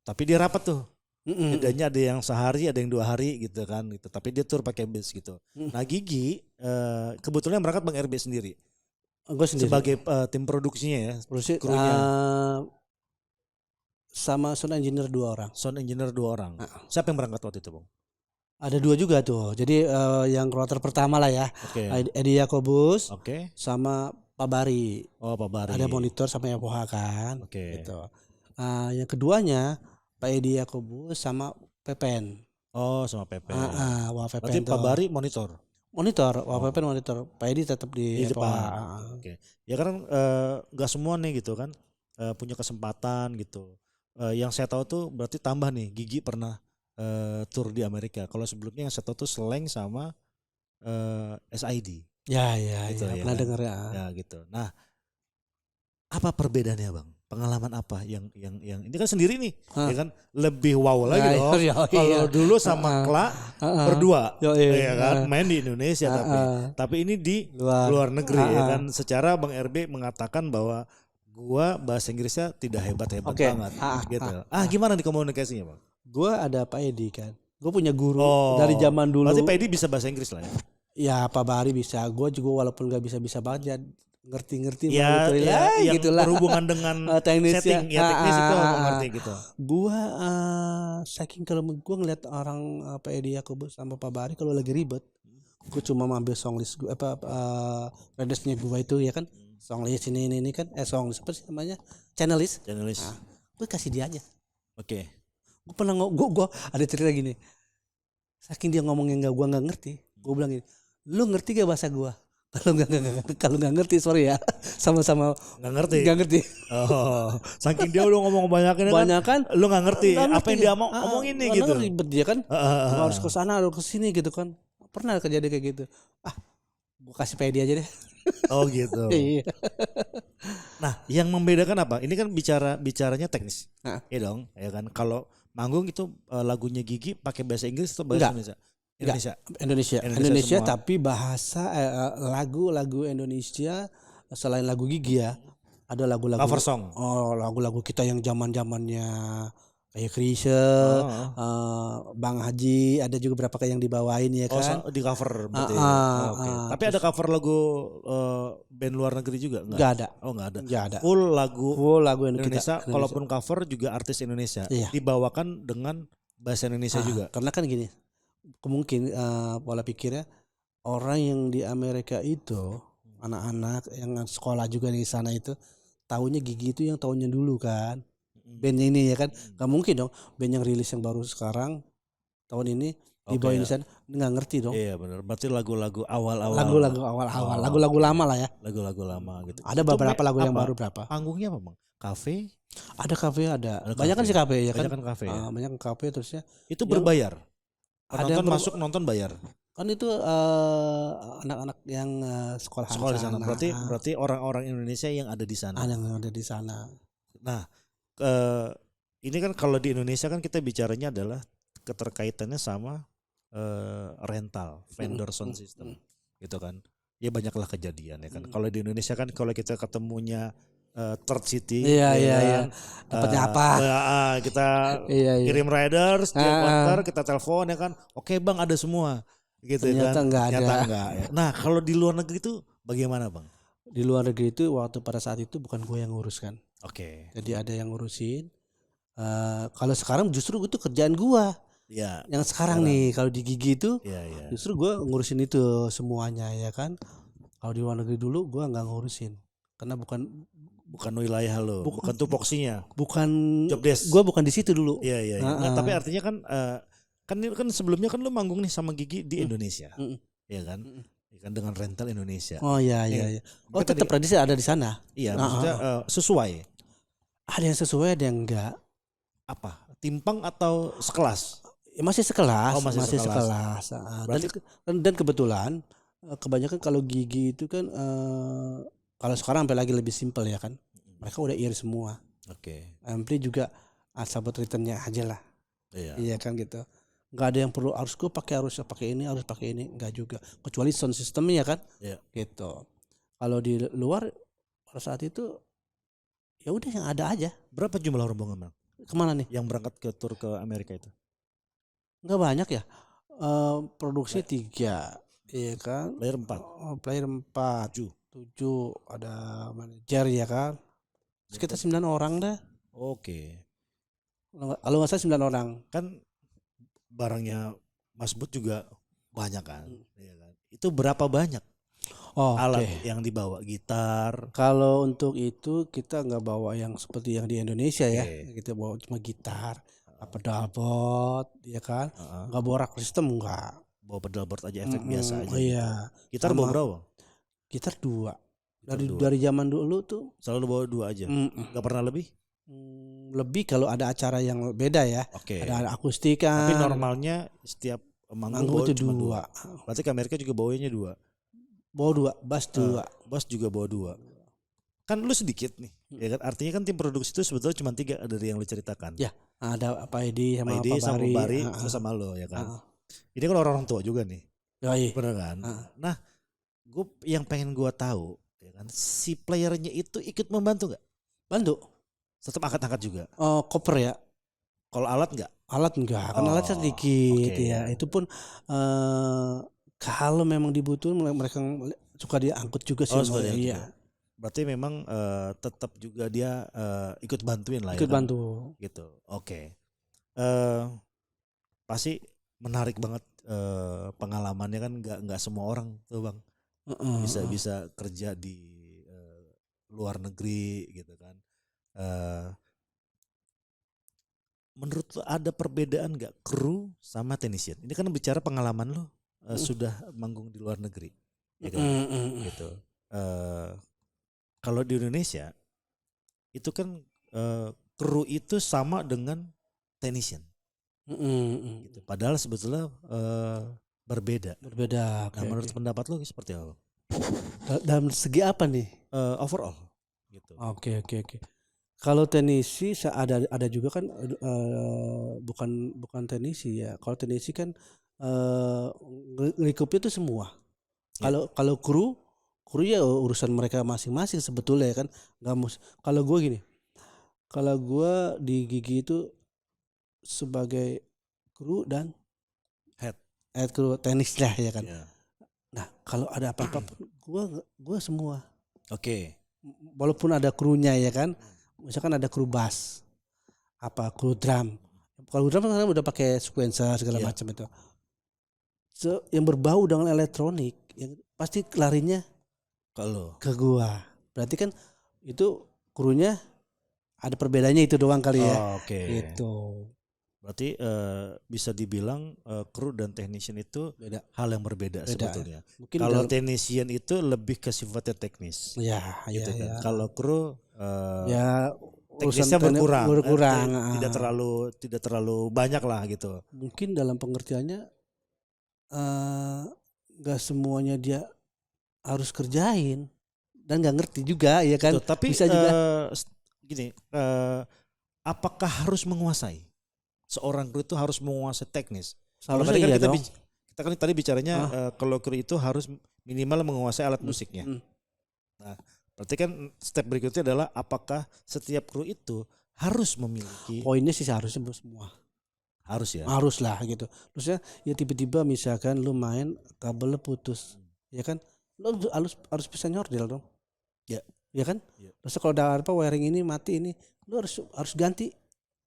Tapi dia rapat tuh Bedanya ada yang sehari, ada yang 2 hari gitu kan gitu. Tapi dia tur pakai bis gitu. Nah Gigi kebetulan berangkat Bang RB sendiri. Gue sendiri. Sebagai tim produksinya ya. Produksi krunya. Sama sound engineer 2 orang. Sound engineer 2 orang. Siapa yang berangkat waktu itu Bang? Ada 2 juga tuh. Jadi yang kloter pertama lah ya. Edi Yakobus. Sama Pak Bari. Oh Pak Bari. Ada monitor sama YamaHa kan. Gitu. Yang keduanya Pak Edi Yakobus sama Pepen. Oh sama Pepen. Wah Pepen. Berarti Pak Bari monitor. Wah Pepen monitor. Pak Edi tetap di depan. Ya kan nggak semua nih gitu kan punya kesempatan gitu. Yang saya tahu tuh berarti tambah nih Gigi pernah tour di Amerika. Kalau sebelumnya yang saya tahu tuh Slank sama SID. Ya, gitu, ya pernah kan? dengar ya. Ya gitu. Nah, apa perbedaannya Bang? Pengalaman apa yang ini kan sendiri nih, ya kan lebih wow lagi loh. Kalau dulu sama Kla berdua, ya kan main di Indonesia tapi ini di luar negeri ya kan. Secara Bang RB mengatakan bahwa gua bahasa Inggrisnya tidak hebat-hebat banget gitu. Gimana nih komunikasinya Bang? Gua ada Pak Edi kan. Gue punya guru dari zaman dulu. Berarti Pak Edi bisa bahasa Inggris lah ya? Ya Pak Bari bisa. Gue juga walaupun gak bisa banget ya ngerti ya, yang gitu lah. Berhubungan dengan teknis setting teknis itu ngerti gitu. Gue saking kalau gue ngeliat orang Pak Edi Yakobus sama Pak Bari kalau lagi ribet, gue cuma ambil song list gue redesnya gue itu ya kan, song list ini kan song list apa sih namanya, channel list. Gue kasih dia aja. Gue pernah gue ada cerita gini, saking dia ngomongnya gue nggak ngerti, gue bilang gini, lu ngerti gak bahasa gue? Kalau nggak ngerti sorry ya, sama-sama nggak ngerti. Oh, saking dia udah ngomong banyakan kan, lu nggak ngerti apa yang dia ngomongin nih gitu. Ribet dia kan, harus ke sana harus ke sini gitu kan. Pernah kejadian kayak gitu. Gue kasih PD aja deh. Oh gitu. Nah, yang membedakan apa? Ini kan bicaranya teknis. Iya dong, ya kan. Kalau manggung itu lagunya Gigi pakai bahasa Inggris atau bahasa Indonesia? Indonesia tapi bahasa lagu Indonesia selain lagu Gigi ya, ada lagu-lagu cover song. Lagu-lagu kita yang zamannya kayak Krisye, Bang Haji, ada juga berapa kayak yang dibawain ya kan. Di cover berarti. Tapi ada cover lagu band luar negeri juga enggak? Enggak ada. Oh enggak ada. Enggak ada. Full lagu Indonesia. Kalaupun cover juga artis Indonesia. Dibawakan dengan bahasa Indonesia juga. Karena kan gini, mungkin pola pikirnya orang yang di Amerika itu anak-anak yang sekolah juga di sana itu tahunya Gigi itu yang tahunnya dulu kan, band ini ya kan, nggak mungkin dong band yang rilis yang baru sekarang tahun ini dibawain di sana, nggak ngerti dong. Iya benar, berarti lagu-lagu awal-awal, lagu-lagu lama lah ya, lagu-lagu lama gitu. Ada beberapa lagu yang baru berapa. Panggungnya apa Bang? Kafe? Ada kafe ada. Banyak kan sih kafe ya kan. Banyak kan kafe terusnya. Itu berbayar. Ada yang masuk nonton bayar. Kan itu anak-anak yang sekolah di sana. Berarti orang-orang Indonesia yang ada di sana. Yang ada di sana. Nah, ini kan kalau di Indonesia kan kita bicaranya adalah keterkaitannya sama rental, vendor sound system, gitu kan. Ya banyaklah kejadian ya kan. Kalau di Indonesia kan kalau kita ketemunya Third City, iya. Dapatnya apa? Kita kirim riders, dia konter, kita telepon ya kan. Oke Bang, ada semua, gitu ternyata kan. Ternyata enggak. Ya. Nah kalau di luar negeri itu bagaimana Bang? Di luar negeri itu waktu pada saat itu bukan gue yang ngurus kan. Jadi ada yang ngurusin. Kalau sekarang justru itu kerjaan gue. Ya. Yang sekarang nih kalau di Gigi itu, justru gue ngurusin itu semuanya ya kan. Kalau di luar negeri dulu gue nggak ngurusin, karena bukan wilayah lo, bukan tupoksinya, bukan job desk. Gue bukan di situ dulu. Iya. Nah, tapi artinya kan sebelumnya kan lo manggung nih sama Gigi di Indonesia, ya kan? Kan dengan rental Indonesia. Oh iya. Oh tetap tradisi ada di sana. Iya, maksudnya sesuai. Ada yang sesuai, ada yang enggak. Apa? Timpang atau sekelas? Masih sekelas. Masih sekelas. Dan kebetulan kebanyakan kalau Gigi itu kan kalau sekarang sampai lagi lebih simpel ya kan. Mereka udah ear semua. Ampli juga asal buat returnnya aja lah. Iya kan gitu. Nggak ada yang perlu harus pakai ini, enggak juga. Kecuali sound systemnya kan. Gitu. Kalau di luar pada saat itu ya udah yang ada aja. Berapa jumlah rombongan Bang? Kemana nih? Yang berangkat ke tur ke Amerika itu? Nggak banyak ya. Produksi 3, iya kan? Player 4. Player 4, 7 ada manajer ya kan? Sekitar 9 orang dah. Oke. Kalau nggak salah 9 orang. Kan barangnya Mas Bud juga banyak kan? Iya kan? Itu berapa banyak alat yang dibawa? Gitar? Kalau untuk itu kita nggak bawa yang seperti yang di Indonesia ya. Kita bawa cuma gitar, pedalboard, ya kan? Nggak bawa rack system, nggak. Bawa pedalboard aja, efek biasa aja. Iya. Gitu. Gitar bawa berapa? Gitar 2. Dari zaman dulu tuh selalu bawa 2 aja. Nggak pernah lebih? Lebih kalau ada acara yang beda ya. Ada akustikan. Tapi normalnya setiap manggung bawa cuma 2. Berarti ke Amerika juga bawanya 2. Bawa 2, bass 2. Bass juga bawa 2. Kan lu sedikit nih, ya kan? Artinya kan tim produksi itu sebetulnya cuma 3 dari yang lu ceritakan. Ya, ada Pak Edi sama Pak Bari, sama sama lo ya kan. Ini kan orang tua juga nih. Bener kan? Nah, yang pengen gue tahu, ya kan, si playernya itu ikut membantu nggak? Bantu. Tetap angkat-angkat juga. Koper ya. Kalau alat nggak? Alat enggak, kan alat sedikit ya. Itu pun kalau memang dibutuhin mereka suka diangkut juga sih. Iya. Berarti memang tetap juga dia ikut bantuin lah. Ikut ya kan? bantu. Gitu. Oke. Pasti menarik banget pengalamannya kan, nggak semua orang tuh Bang bisa kerja di luar negeri gitu kan. Menurut lo ada perbedaan nggak kru sama technician? Ini kan bicara pengalaman lo sudah manggung di luar negeri, ya kan? Gitu. Kalau di Indonesia itu kan kru itu sama dengan technician. Gitu. Padahal sebetulnya berbeda. Nah, menurut pendapat lo seperti apa? Dalam segi apa nih? Overall. Gitu. Oke. Kalau teknisi ada juga kan bukan teknisi ya. Kalau teknisi kan lingkupnya itu semua. Kalau kru ya urusan mereka masing-masing sebetulnya kan. Kalau gue gini. Kalau gue di Gigi itu sebagai kru dan head kru teknis lah ya kan. Yeah. Nah, kalau ada apa-apa gue semua. Oke. Walaupun ada krunya ya kan. Misalkan ada kru bass, kru drum. Kalau drum kan udah pakai sequencer segala macam itu. Yang berbau dengan elektronik, yang pasti larinya ke gua. Berarti kan itu krunya ada perbedaannya itu doang kali ya. Gitu. Berarti bisa dibilang kru dan technician itu hal yang berbeda sebetulnya. Kalau technician itu lebih ke sifatnya teknis. Ya, gitu kan. Kalau kru teknisnya berkurang. Tidak terlalu banyak lah gitu. Mungkin dalam pengertiannya nggak semuanya dia harus kerjain dan nggak ngerti juga ya kan. Betul, tapi bisa juga gini, apakah harus menguasai? Seorang kru itu harus menguasai teknis. Kalau tadi kan kita kan tadi bicaranya kalau kru itu harus minimal menguasai alat musiknya. Nah, berarti kan step berikutnya adalah apakah setiap kru itu harus memiliki? Poinnya sih seharusnya semua. Harus ya. Harus lah gitu. Terusnya ya tiba-tiba misalkan lu main kabelnya putus, ya kan? Lu harus bisa nyordel dong. Ya. Ya kan? Ya. Terus kalau ada wiring ini mati ini, lu harus ganti.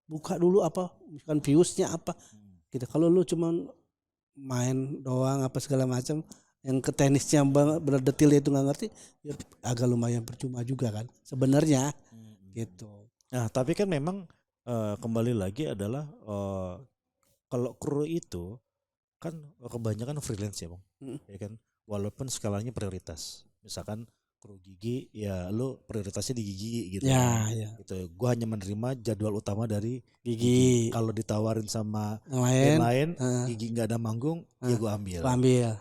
Buka dulu misalkan fuse-nya apa. Gitu. Kalau lu cuman main doang segala macam, yang ke tenisnya benar detail itu nggak ngerti, ya agak lumayan percuma juga kan sebenarnya. Gitu. Nah, tapi kan memang kembali lagi adalah kalau kru itu kan kebanyakan freelance ya Bang. Ya kan, walaupun skalanya prioritas. Misalkan kru Gigi ya lu prioritasnya di Gigi gitu. Ya. Gitu. Gua hanya menerima jadwal utama dari Gigi. Kalau ditawarin sama yang lain Gigi nggak ada manggung, ya gua ambil.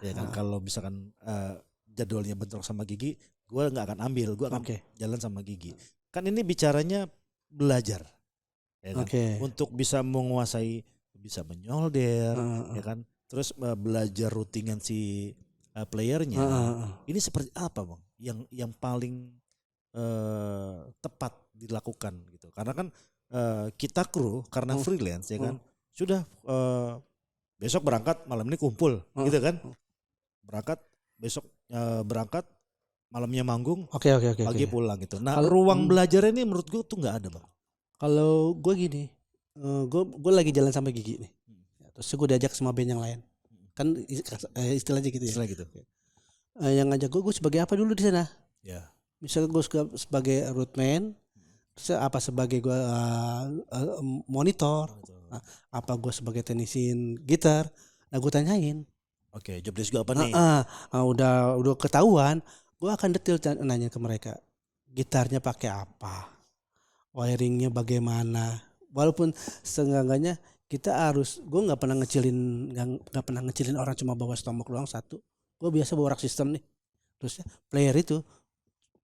Ya kan, kalau misalkan jadwalnya bentrok sama Gigi, gua nggak akan ambil, gua akan jalan sama Gigi. Kan ini bicaranya belajar. Ya kan? Untuk bisa menguasai, bisa menyolder, ya kan? Terus belajar routingan si playernya. Ini seperti apa Bang? Yang paling tepat dilakukan gitu. Karena kan kita kru karena freelance ya kan. Sudah besok berangkat malam ini kumpul gitu kan. Berangkat besok berangkat malamnya manggung. Oke. Pagi pulang gitu. Nah, ruang belajar ini menurut gue tuh nggak ada, Bang. Kalau gue gini, gue lagi jalan sampai Gigi nih. Terus gue diajak sama band yang lain. Kan istilahnya gitu ya. Istilah gitu. Yang ngajak gue sebagai apa dulu di sana? Ya. Misalnya gue sebagai roadman, terus apa sebagai gue monitor, apa gue sebagai teknisi gitar. Nah gue tanyain. Oke, job desk gue apa nih? Udah ketahuan, gue akan detail nanya ke mereka. Gitarnya pakai apa? Wiringnya bagaimana? Walaupun seenggaknya kita harus, gue nggak pernah ngecilin orang cuma bawa stomach doang satu. Gue biasa bawa rak system nih. Terusnya player itu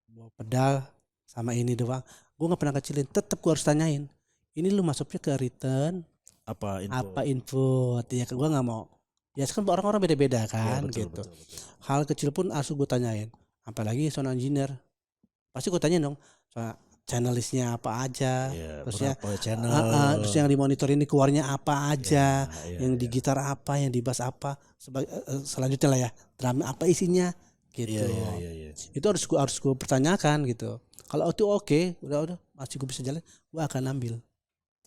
bawa pedal sama ini doang. Gue nggak pernah kecilin. Tetap gue harus tanyain. Ini lu masuknya ke return apa input? Ya gue nggak mau. Ya kan orang-orang beda-beda kan ya, betul. Hal kecil pun harus gue tanyain. Apalagi sound engineer. Pasti gue tanyain dong. Soal channel listnya apa aja, terusnya terus yang dimonitor ini keluarnya apa aja, yang di gitar apa, yang di bass apa, selanjutnya lah ya, drum apa isinya, gitu. Itu harus gue pertanyakan gitu. Kalau itu oke, udah masih gue bisa jalan, gue akan ambil.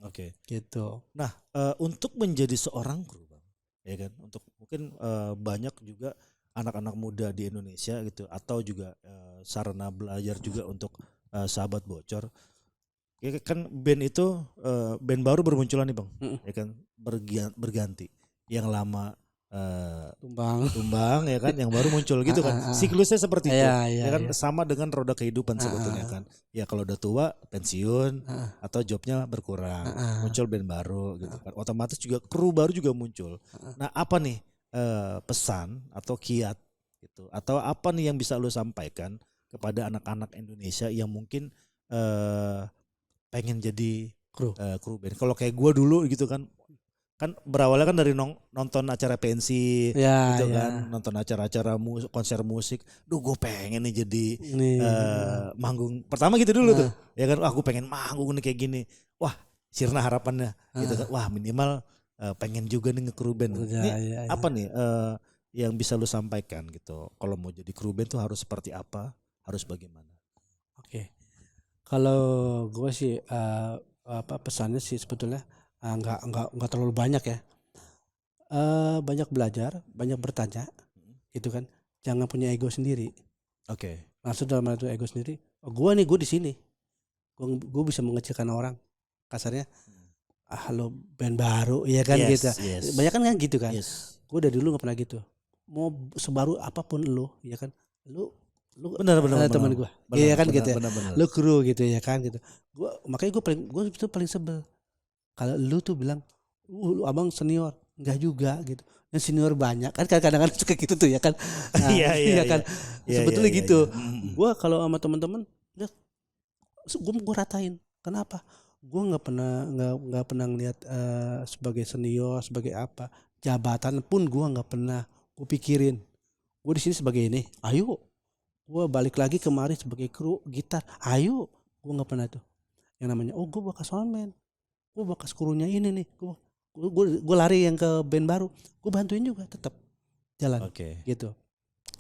Oke. Gitu. Nah, untuk menjadi seorang kru, Bang, ya kan, untuk mungkin banyak juga anak-anak muda di Indonesia gitu, atau juga sarana belajar juga untuk sahabat bocor, ya kan band itu band baru bermunculan nih Bang, ya kan berganti, yang lama tumbang ya kan, yang baru muncul gitu kan, siklusnya seperti itu, ya kan sama dengan roda kehidupan sebetulnya kan, ya kalau udah tua pensiun atau jobnya berkurang, muncul band baru gitu kan, otomatis juga kru baru juga muncul. Nah apa nih pesan atau kiat gitu, atau apa nih yang bisa lo sampaikan kepada anak-anak Indonesia yang mungkin pengen jadi kru band. Kalau kayak gue dulu gitu kan berawalnya kan dari nonton acara pensi gitu kan, nonton acara-acara konser musik. Duh gue pengen nih jadi manggung pertama gitu dulu tuh. Ya kan, wah gue pengen manggung nih kayak gini. Wah sirna harapannya gitu kan. Wah minimal pengen juga nih nge-kru band. Ini apa nih yang bisa lu sampaikan gitu? Kalau mau jadi kru band tuh harus seperti apa? Harus bagaimana? Oke. Kalau gue sih pesannya sih sebetulnya nggak terlalu banyak ya. Banyak belajar, banyak bertanya, gitu kan. Jangan punya ego sendiri. Oke. Maksud dalam itu ego sendiri. Gue di sini. Gue bisa mengecilkan orang. Kasarnya, lo band baru, ya kan gitu. Banyak kan gitu kan. Gue dari dulu nggak pernah gitu. Mau sebaru apapun lo, ya kan. Lu benar teman gue, iya kan gitu ya. Lu kru gitu ya kan gitu. Makanya gue itu paling sebel. Kalau lu tuh bilang, lu abang senior, enggak juga gitu. Yang senior banyak kan kadang-kadang suka gitu tuh ya kan. Nah, iya kan. Sebetulnya gitu. Gue kalau sama teman-teman, gue ratain. Kenapa? Gue nggak pernah ngeliat sebagai senior, sebagai apa. Jabatan pun gue nggak pernah gue pikirin. Gue di sini sebagai ini. Ayo. Gue balik lagi kemari sebagai kru gitar, ayo. Gue nggak pernah tuh yang namanya gue bekas soundman, gue bekas krunya ini nih, gue lari yang ke band baru, gue bantuin juga tetap jalan. Gitu,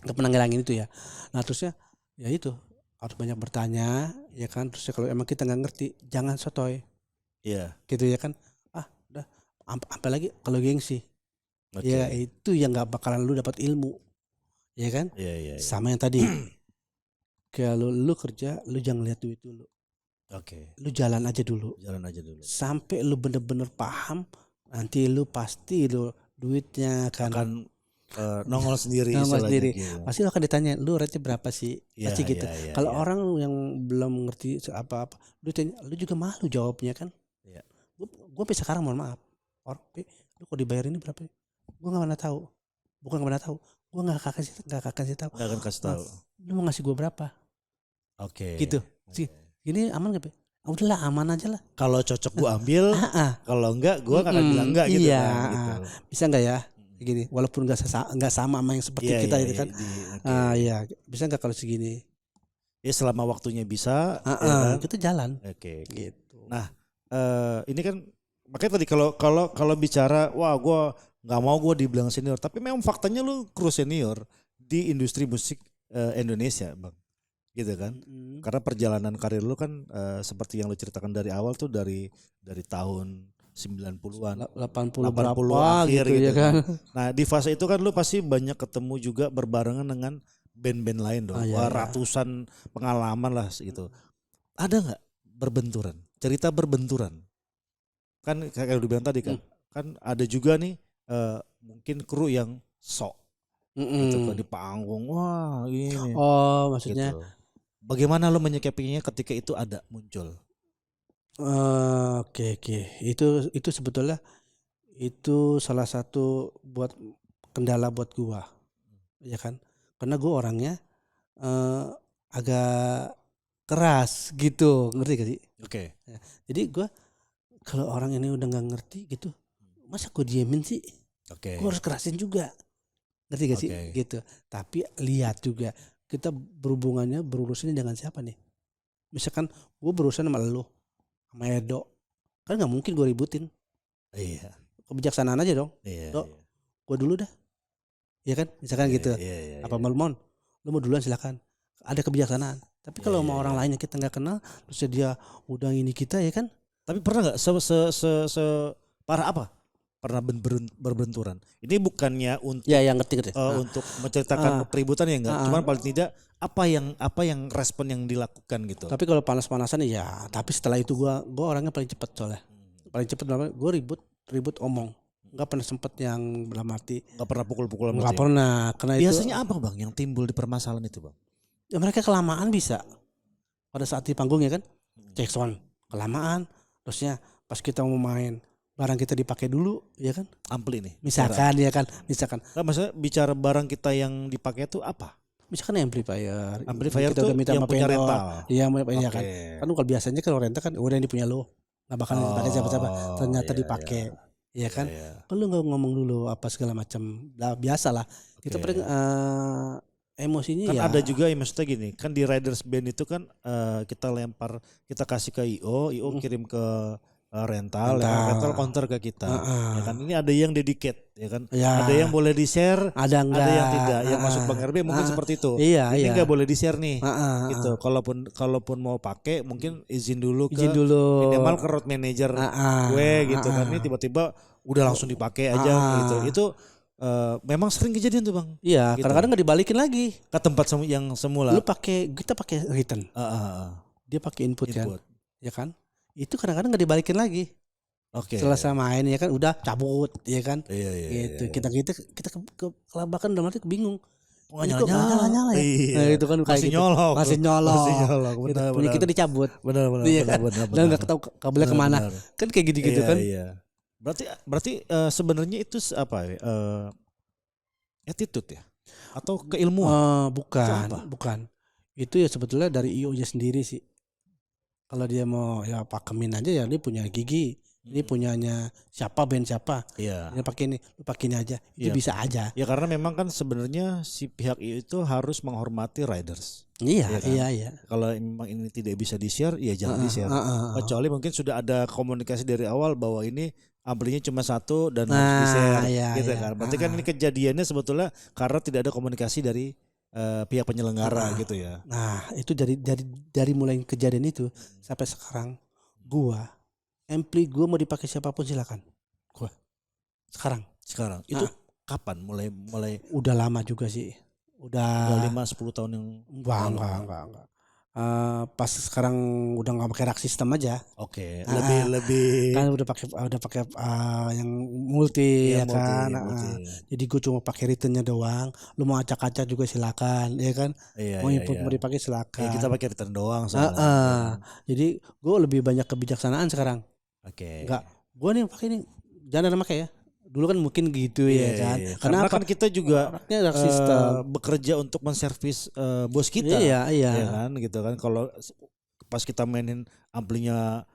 nggak pernah ngilangin itu ya. Nah terusnya ya itu harus banyak bertanya ya kan. Terusnya kalau emang kita nggak ngerti jangan sotoy, gitu ya kan. Udah apalagi kalau gengsi, ya itu yang nggak bakalan lu dapat ilmu, ya kan. Sama yang tadi. Kalau lu kerja, lu jangan lihat duit dulu. Lu jalan aja dulu. Sampai lu bener-bener paham, nanti lu pasti lu duitnya akan nongol sendiri. Gitu. Pasti lu akan ditanya, lu rate berapa sih? Pasti gitu. Kalau orang yang belum ngerti apa-apa, lu juga malu jawabnya kan. Gue sampai sekarang mohon maaf. Lu kok dibayar ini berapa? Gue nggak pernah tahu. Bukan nggak pernah tahu. Gue nggak akan kasih tahu. Nggak akan kasih tahu. Lu mau ngasih gue berapa? Gitu. Ini aman gak? Udahlah aman aja lah. Kalau cocok gue ambil, kalau enggak gue akan bilang enggak gitu. Iya. Gitu. Bisa enggak ya? Gini, walaupun enggak sama yang seperti kita gitu kan. Iya, bisa enggak kalau segini? Ya selama waktunya bisa, kita jalan. Gitu. Nah, ini kan makanya tadi kalau bicara wah gue nggak mau gue dibilang senior, tapi memang faktanya lu kru senior di industri musik Indonesia bang, gitu kan? Karena perjalanan karir lu kan seperti yang lu ceritakan dari awal tuh dari tahun 90-an, 80 berapa akhir gitu kan. Nah di fase itu kan lu pasti banyak ketemu juga berbarengan dengan band-band lain dong, ratusan pengalaman lah gitu. Ada nggak berbenturan? Cerita berbenturan? Kan kayak udah bilang tadi kan ada juga nih mungkin kru yang sok gitu kan di panggung, wah ini. Oh maksudnya. Gitu. Bagaimana lo menyikapinya ketika itu ada muncul? Oke. Itu sebetulnya itu salah satu buat kendala buat gua, ya kan? Karena gua orangnya agak keras gitu, ngerti gak sih? Oke. Ya, jadi gua kalau orang ini udah nggak ngerti gitu, masa gua diemin sih? Oke. Gua harus kerasin juga, ngerti gak sih? Gitu. Tapi lihat juga kita berurusannya dengan siapa nih? Misalkan gua berurusan sama lo, sama Edo, kan nggak mungkin gue ributin. Iya. Kebijaksanaan aja dong. Iya. Dok, gue dulu dah. Iya kan, misalkan gitu. Iya. Apa Malmon, lu mau duluan silakan. Ada kebijaksanaan. Tapi kalau sama orang lain yang kita nggak kenal, terus dia udah ini kita ya kan. Tapi pernah nggak se parah apa? Pernah berbenturan. Ini bukannya untuk yang ngerti. Untuk menceritakan keributan ya enggak. Cuman paling tidak apa yang respon yang dilakukan gitu. Tapi kalau panas-panasan ya, tapi setelah itu gua orangnya paling cepet soalnya. Paling cepet gue ribut omong. Enggak pernah sempet yang dalam arti. Enggak pernah pukul-pukulan. Enggak pernah. Karena biasanya apa bang yang timbul di permasalahan itu bang? Ya mereka kelamaan bisa. Pada saat di panggung ya kan. Cek sound kelamaan. Terusnya pas kita mau main barang kita dipakai dulu ya kan. Ampli nih. Misalkan ya kan. Nah, maksudnya bicara barang kita yang dipakai itu apa? Misalkan amplifier kita tuh udah minta yang punya rental. Iya ya kan. Kan kalau biasanya kalau rental kan udah yang punya lo. Nggak bakal dipakai siapa-siapa. Ternyata dipakai. Iya kan. Lu nggak ngomong dulu apa segala macam. Nah, biasa lah. Kita paling emosinya kan ya. ada juga yang maksudnya gini. Kan di Riders Band itu kan kita kasih ke IO kirim ke rental counter ke kita. Ya kan ini ada yang dedicate ya kan. Ada yang boleh di-share, ada yang tidak. Yang masuk Bang RB mungkin seperti itu. Ini enggak boleh di-share nih. Gitu. Kalaupun mau pakai mungkin izin dulu minimal ke road manager gue gitu kan. Ini tiba-tiba udah langsung dipakai aja gitu. Itu memang sering kejadian tuh Bang. Iya, gitu. Kadang-kadang enggak dibalikin lagi ke tempat yang semula. Kita pakai return. Dia pakai input kan. Ya kan? Itu kadang-kadang nggak dibalikin lagi. Selesai main ya kan udah cabut ya kan. Gitu. Kita kelabakan dalam arti bingung. Nyala ya. Nah, itu kan masih nyolok. Benar. Kita dicabut. Benar. Dan nggak tahu kabelnya kemana. Kan kayak gitu kan. Iya. Berarti sebenarnya itu apa? Attitude ya? Atau keilmuan? Bukan. Itu ya sebetulnya dari IO-nya sendiri sih. Kalau dia mau ya pakemin aja ya dia punya gigi. Ini punyanya siapa band siapa. Iya. Dia pakai ini, lu pakai ini aja. Itu bisa aja. Ya karena memang kan sebenarnya si pihak itu harus menghormati riders. Iya. Kalau memang ini tidak bisa di-share ya jangan di-share. Kecuali mungkin sudah ada komunikasi dari awal bahwa ini amplinya cuma satu dan harus di-share gitu kan. Berarti kan ini kejadiannya sebetulnya karena tidak ada komunikasi dari pihak penyelenggara gitu ya. Nah, itu dari mulai kejadian itu sampai sekarang ampli gua mau dipakai siapapun silakan. Sekarang. Itu kapan mulai udah lama juga sih. Udah 5-10 tahun yang enggak. Pas sekarang udah nggak pakai rak sistem aja. Lebih kan udah pakai yang multi ya kan. Jadi gue cuma pakai returnnya doang. Lu mau acak-acak juga silakan, ya kan. Mau input mau dipakai silakan. Kita pakai return doang. Jadi gue lebih banyak kebijaksanaan sekarang. Enggak, gue nih pakai ini jangan ada pakai ya. Dulu kan mungkin gitu ya kan. Karena kan kita juga bekerja untuk menservis bos kita. Iya. Ya kan gitu kan. Kalau pas kita mainin amplinya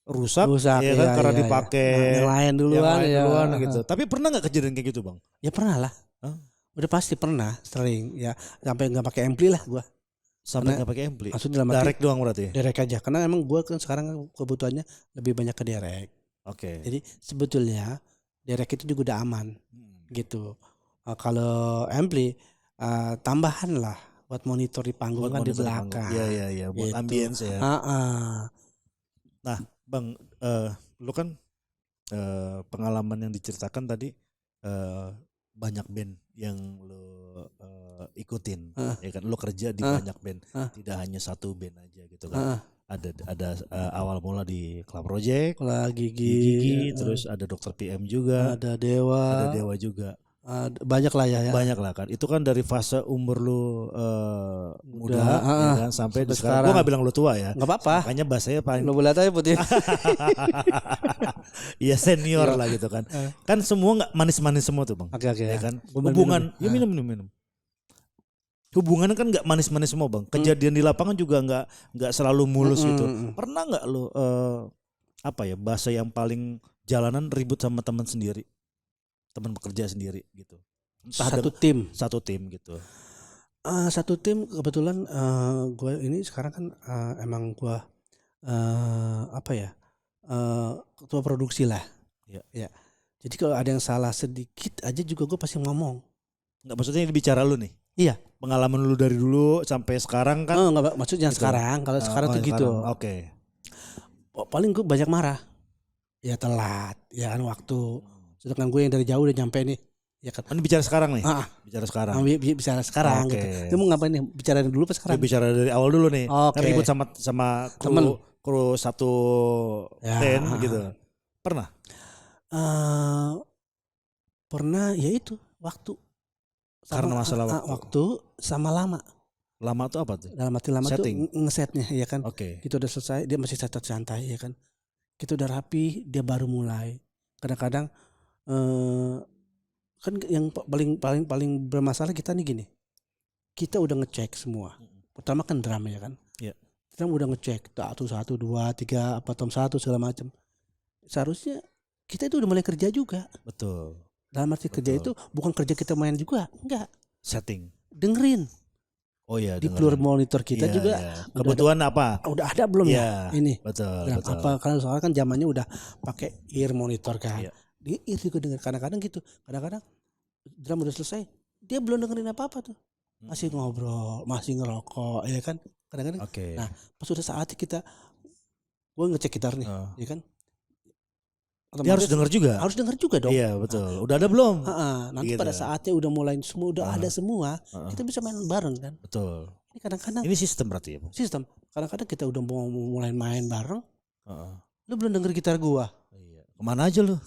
rusak ya kan karena dipakai yang lain duluan gitu. Tapi pernah nggak kejadian kayak gitu Bang? Ya pernah lah. Udah pasti pernah, sering ya sampai nggak pakai ampli lah gua. Sampai nggak pakai ampli. Maksudnya dalam arti Direct doang berarti. direct aja. Karena emang gue kan sekarang kebutuhannya lebih banyak ke direct. Oke. Jadi sebetulnya direct itu juga udah aman gitu. Kalau ampli tambahan lah buat monitor di panggung kan di belakang. Iya buat gitu. ambience ya. Nah, Bang, lu kan pengalaman yang diceritakan tadi banyak band yang lu ikutin, ya kan? Lu kerja di banyak band, tidak hanya satu band aja gitu kan? Ada awal mula di Club Project, Gigi, terus ada Dr. PM juga, ada Dewa juga. Banyak lah ya. Banyak lah kan. Itu kan dari fase umur lu muda ya kan sampai sekarang. Gua nggak bilang lu tua ya. Nggak apa-apa. Makanya bahasanya paling. Lu boleh aja putih. Iya senior lah gitu kan. Kan semua nggak manis-manis semua tuh bang. Oke. Ya kan. Hubungan. Ya minum. Hubungan kan nggak manis-manis semua bang. Kejadian di lapangan juga nggak selalu mulus gitu. Pernah nggak lu bahasa yang paling jalanan ribut sama teman sendiri? Teman bekerja sendiri gitu. Satu tim gitu. Satu tim kebetulan gue ini sekarang kan emang gue ketua produksi lah. Ya. Jadi kalau ada yang salah sedikit aja juga gue pasti ngomong. Nggak maksudnya bicara lu nih? Iya. Pengalaman lu dari dulu sampai sekarang kan? Nggak maksudnya gitu. Sekarang. Kalau sekarang tuh gitu. Oke. Paling gue banyak marah. Ya telat. Ya kan waktu. Sedangkan gue yang dari jauh udah nyampe nih. Ya kan. Ini bicara sekarang nih? Bicara sekarang. Bicara sekarang gitu. Dia mau ngapain nih? Bicara dulu apa sekarang? Bicara dari awal dulu nih. Kan ribut sama kru satu band gitu. Pernah? Pernah ya itu waktu. Karena masalah waktu sama lama. Lama tuh apa tuh? Dalam arti lama setting. Tuh ngesetnya ya kan. Kita udah selesai, dia masih santai ya kan. Kita udah rapi, dia baru mulai. Kadang-kadang kan yang paling bermasalah kita nih gini. Kita udah ngecek semua. Pertama kan drum ya kan. Iya. Kita udah ngecek 1, 2, 3 apa tom 1 segala macam. Seharusnya kita itu udah mulai kerja juga. Betul. Dalam arti kerja itu bukan kerja kita main juga, enggak. Setting. Dengerin. Oh iya. Di floor monitor kita juga. Iya. Kebutuhan apa? Udah ada belum ya? Ini. Betul. Apa karena soalnya kan zamannya udah pakai ear monitor kan. Iya. Di ear juga denger. Kadang-kadang gitu. Kadang-kadang drum udah selesai, dia belum dengerin apa-apa tuh. Masih ngobrol, masih ngerokok, ya kan? Kadang-kadang. Nah, pas udah saatnya gue ngecek gitar nih, ya kan? Dia harus denger juga. Harus denger juga dong. Iya betul. Udah ada belum? Nanti gitu. Pada saatnya udah mulai semua udah ada semua, kita bisa main bareng kan. Betul. Ini kadang-kadang. Ini sistem berarti ya? Sistem. Kadang-kadang kita udah mau mulai main bareng. Lu belum denger gitar gua. Iya. Kemana aja lu?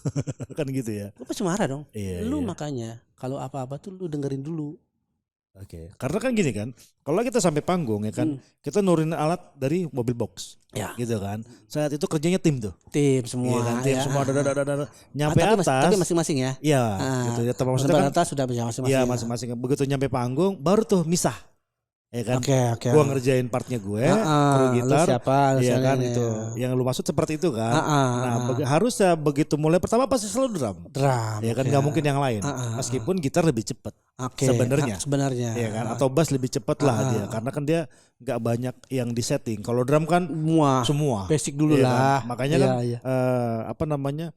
Kan gitu ya. Lu pasti marah dong. Iya, lu makanya kalau apa-apa tuh lu dengerin dulu. Oke. Karena kan gini kan, kalau kita sampai panggung ya kan, kita nurunin alat dari mobil box, gitu kan. Saat itu kerjanya tim tuh. Tim semua. Iya kan, tim semua, nyampe atas. Tapi masing-masing ya. Iya, gitu ya. Maksudnya kan atas sudah masing-masing. Iya, masing-masing. Begitu nyampe panggung, baru tuh misah. Ya kan. Oke. Gua ngerjain partnya gue, kru gitar. Siapa? Iya kan itu. Yang lu maksud seperti itu kan. Nah, harusnya begitu mulai pertama pasti selalu drum. Ya kan nggak mungkin yang lain. Meskipun gitar lebih cepat. Sebenarnya. Iya kan. Atau bass lebih cepat lah dia. Karena kan dia nggak banyak yang disetting. Kalau drum kan semua. Basic dulu lah. Kan? Makanya kan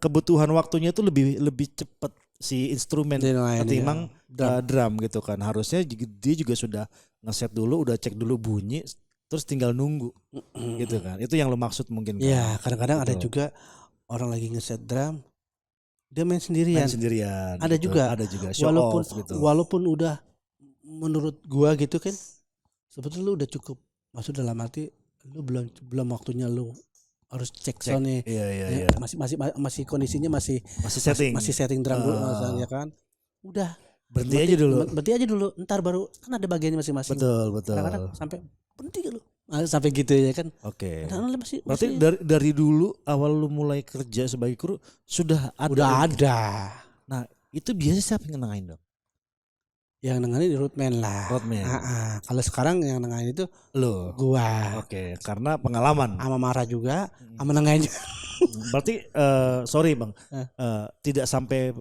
kebutuhan waktunya itu lebih cepat si instrumen ketimbang drum gitu kan. Harusnya dia juga sudah ngeset dulu, udah cek dulu bunyi, terus tinggal nunggu gitu kan. Itu yang lo maksud mungkin kan. Iya, kadang-kadang ada juga orang lagi ngeset drum, dia main sendirian. Ada gitu. Ada juga show off gitu. Walaupun udah menurut gua gitu kan, sebetulnya lu udah cukup. Maksud dalam arti lu belum waktunya lu harus cek soundnya. Iya. Masih kondisinya masih setting drum dulu ya kan. Udah berhenti aja dulu. Ntar baru kan ada bagiannya masing-masing. Betul. Kadang-kadang sampai berhenti lu. Sampai gitu ya kan. Oke. Berarti dari dulu awal lu mulai kerja sebagai kru sudah ada. Udah ada. Nah, itu biasanya siapa yang nengahin dong? Yang nengahin roadman lah. Kalau sekarang yang nengahin itu lo. Gua. Oke, karena pengalaman. Sama marah juga, sama nengahin juga. Berarti sorry Bang, tidak sampai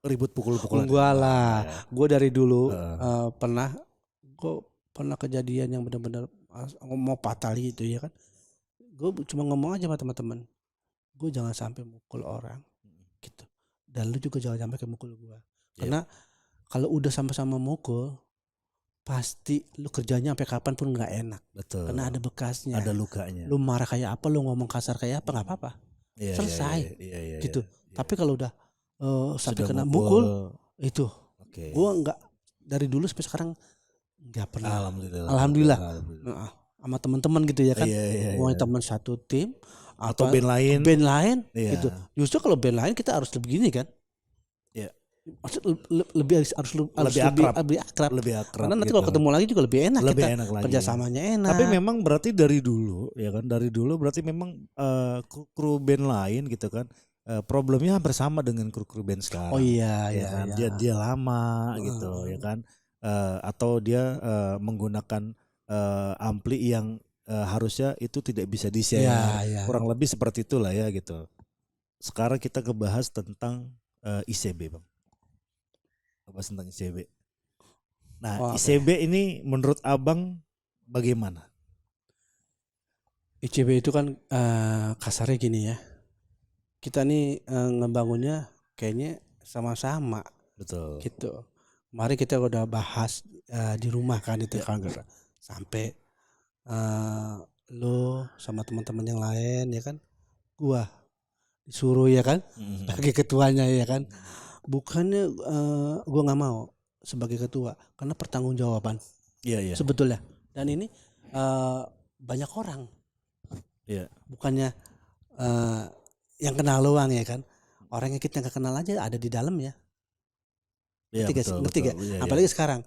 ribut pukul-pukulan. Gua lah. Gua dari dulu pernah pernah kejadian yang benar-benar mau fatal gitu ya kan. Gue cuma ngomong aja sama teman-teman, gue jangan sampai mukul orang gitu. Dan lu juga jangan sampai mukul gue. Karena kalau udah sama-sama mukul, pasti lu kerjanya sampai kapan pun nggak enak. Betul. Karena ada bekasnya. Ada lukanya. Lu marah kayak apa, lu ngomong kasar kayak apa, nggak apa-apa. Selesai. Gitu. Tapi kalau udah sampai kena mukul, itu. Gue nggak, dari dulu sampai sekarang nggak pernah. Alhamdulillah. Sama teman-teman gitu ya kan. Mau teman satu tim atau band lain. Gitu. Justru kalau band lain kita harus begini kan. Lebih akrab. Karena nanti kalau ketemu lagi juga lebih enak kerjasamanya enak. Tapi memang berarti dari dulu ya kan, dari dulu berarti memang kru band lain gitu kan, problemnya hampir sama dengan kru band sekarang. Oh iya kan? Dia lama gitu ya kan, atau dia menggunakan ampli yang harusnya itu tidak bisa di-share. Kurang lebih seperti itulah ya gitu. Sekarang kita ngebahas tentang ICB, Bang. Bahas tentang ICB. Nah, ICB ini menurut Abang bagaimana? ICB itu kan kasarnya gini ya. Kita nih ngebangunnya kayaknya sama-sama. Betul. Gitu. Kemarin kita udah bahas di rumah kan itu kan sampai lo sama teman-teman yang lain ya kan. Gua disuruh ya kan sebagai ketuanya ya kan. Bukannya gue nggak mau sebagai ketua karena pertanggungjawaban sebetulnya, dan ini banyak orang bukannya yang kenal doang ya kan, orang yang kita nggak kenal aja ada di dalam ya, ngerti gak? Apalagi sekarang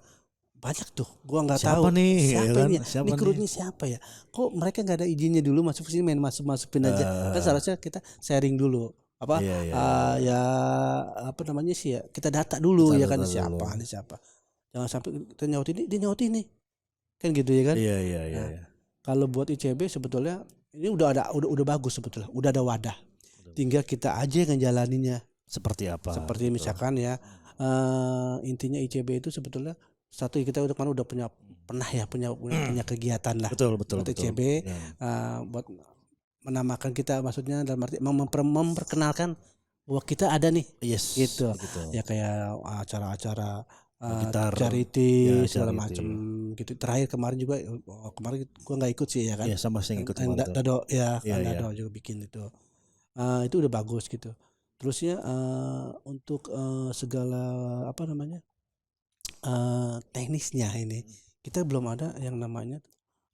banyak tuh, gue nggak tahu siapa ini, ini krunya siapa ya, kok mereka nggak ada izinnya dulu masuk ke sini, main masukin aja, kan seharusnya kita sharing dulu. Ya apa namanya sih ya, kita data dulu ya kan, siapa jangan sampai kita nyaut ini kan gitu ya kan. Kalau buat ICB sebetulnya ini udah bagus sebetulnya, udah ada wadah, tinggal kita aja ngejalaninnya seperti apa, seperti misalkan ya intinya ICB itu sebetulnya satu, kita udah punya kegiatan lah buat ICB. Buat menamakan kita, maksudnya dalam arti memperkenalkan bahwa kita ada nih, gitu. Ya kayak acara-acara charity segala macam gitu. Terakhir kemarin juga, kemarin gua nggak ikut sih ya kan. Sama saya ikut kemarin. Dado Dado juga bikin itu. Itu udah bagus gitu. Terusnya untuk segala apa namanya teknisnya ini kita belum ada yang namanya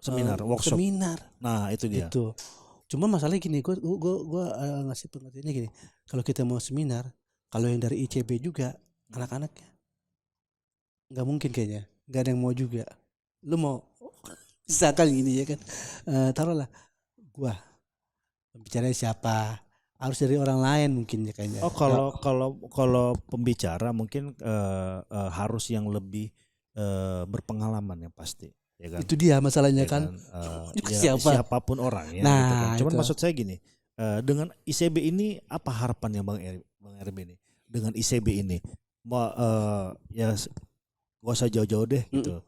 seminar, workshop. Nah itu dia. Gitu. Cuma masalahnya gini, gue ngasih pengertiannya gini, kalau kita mau seminar, kalau yang dari ICB juga anak-anaknya nggak mungkin kayaknya, nggak ada yang mau juga. Lu mau misalkan gini ya kan, taruhlah gue bicara siapa, harus dari orang lain mungkin ya kayaknya. Kalau pembicara mungkin harus yang lebih berpengalaman yang pasti. Ya kan? Itu dia masalahnya kan, siapapun orang ya. Nah, gitu kan. Cuman maksud saya gini, dengan ICB ini apa harapannya Bang RB ini? Dengan ICB ini, ya gak usah jauh-jauh deh gitu.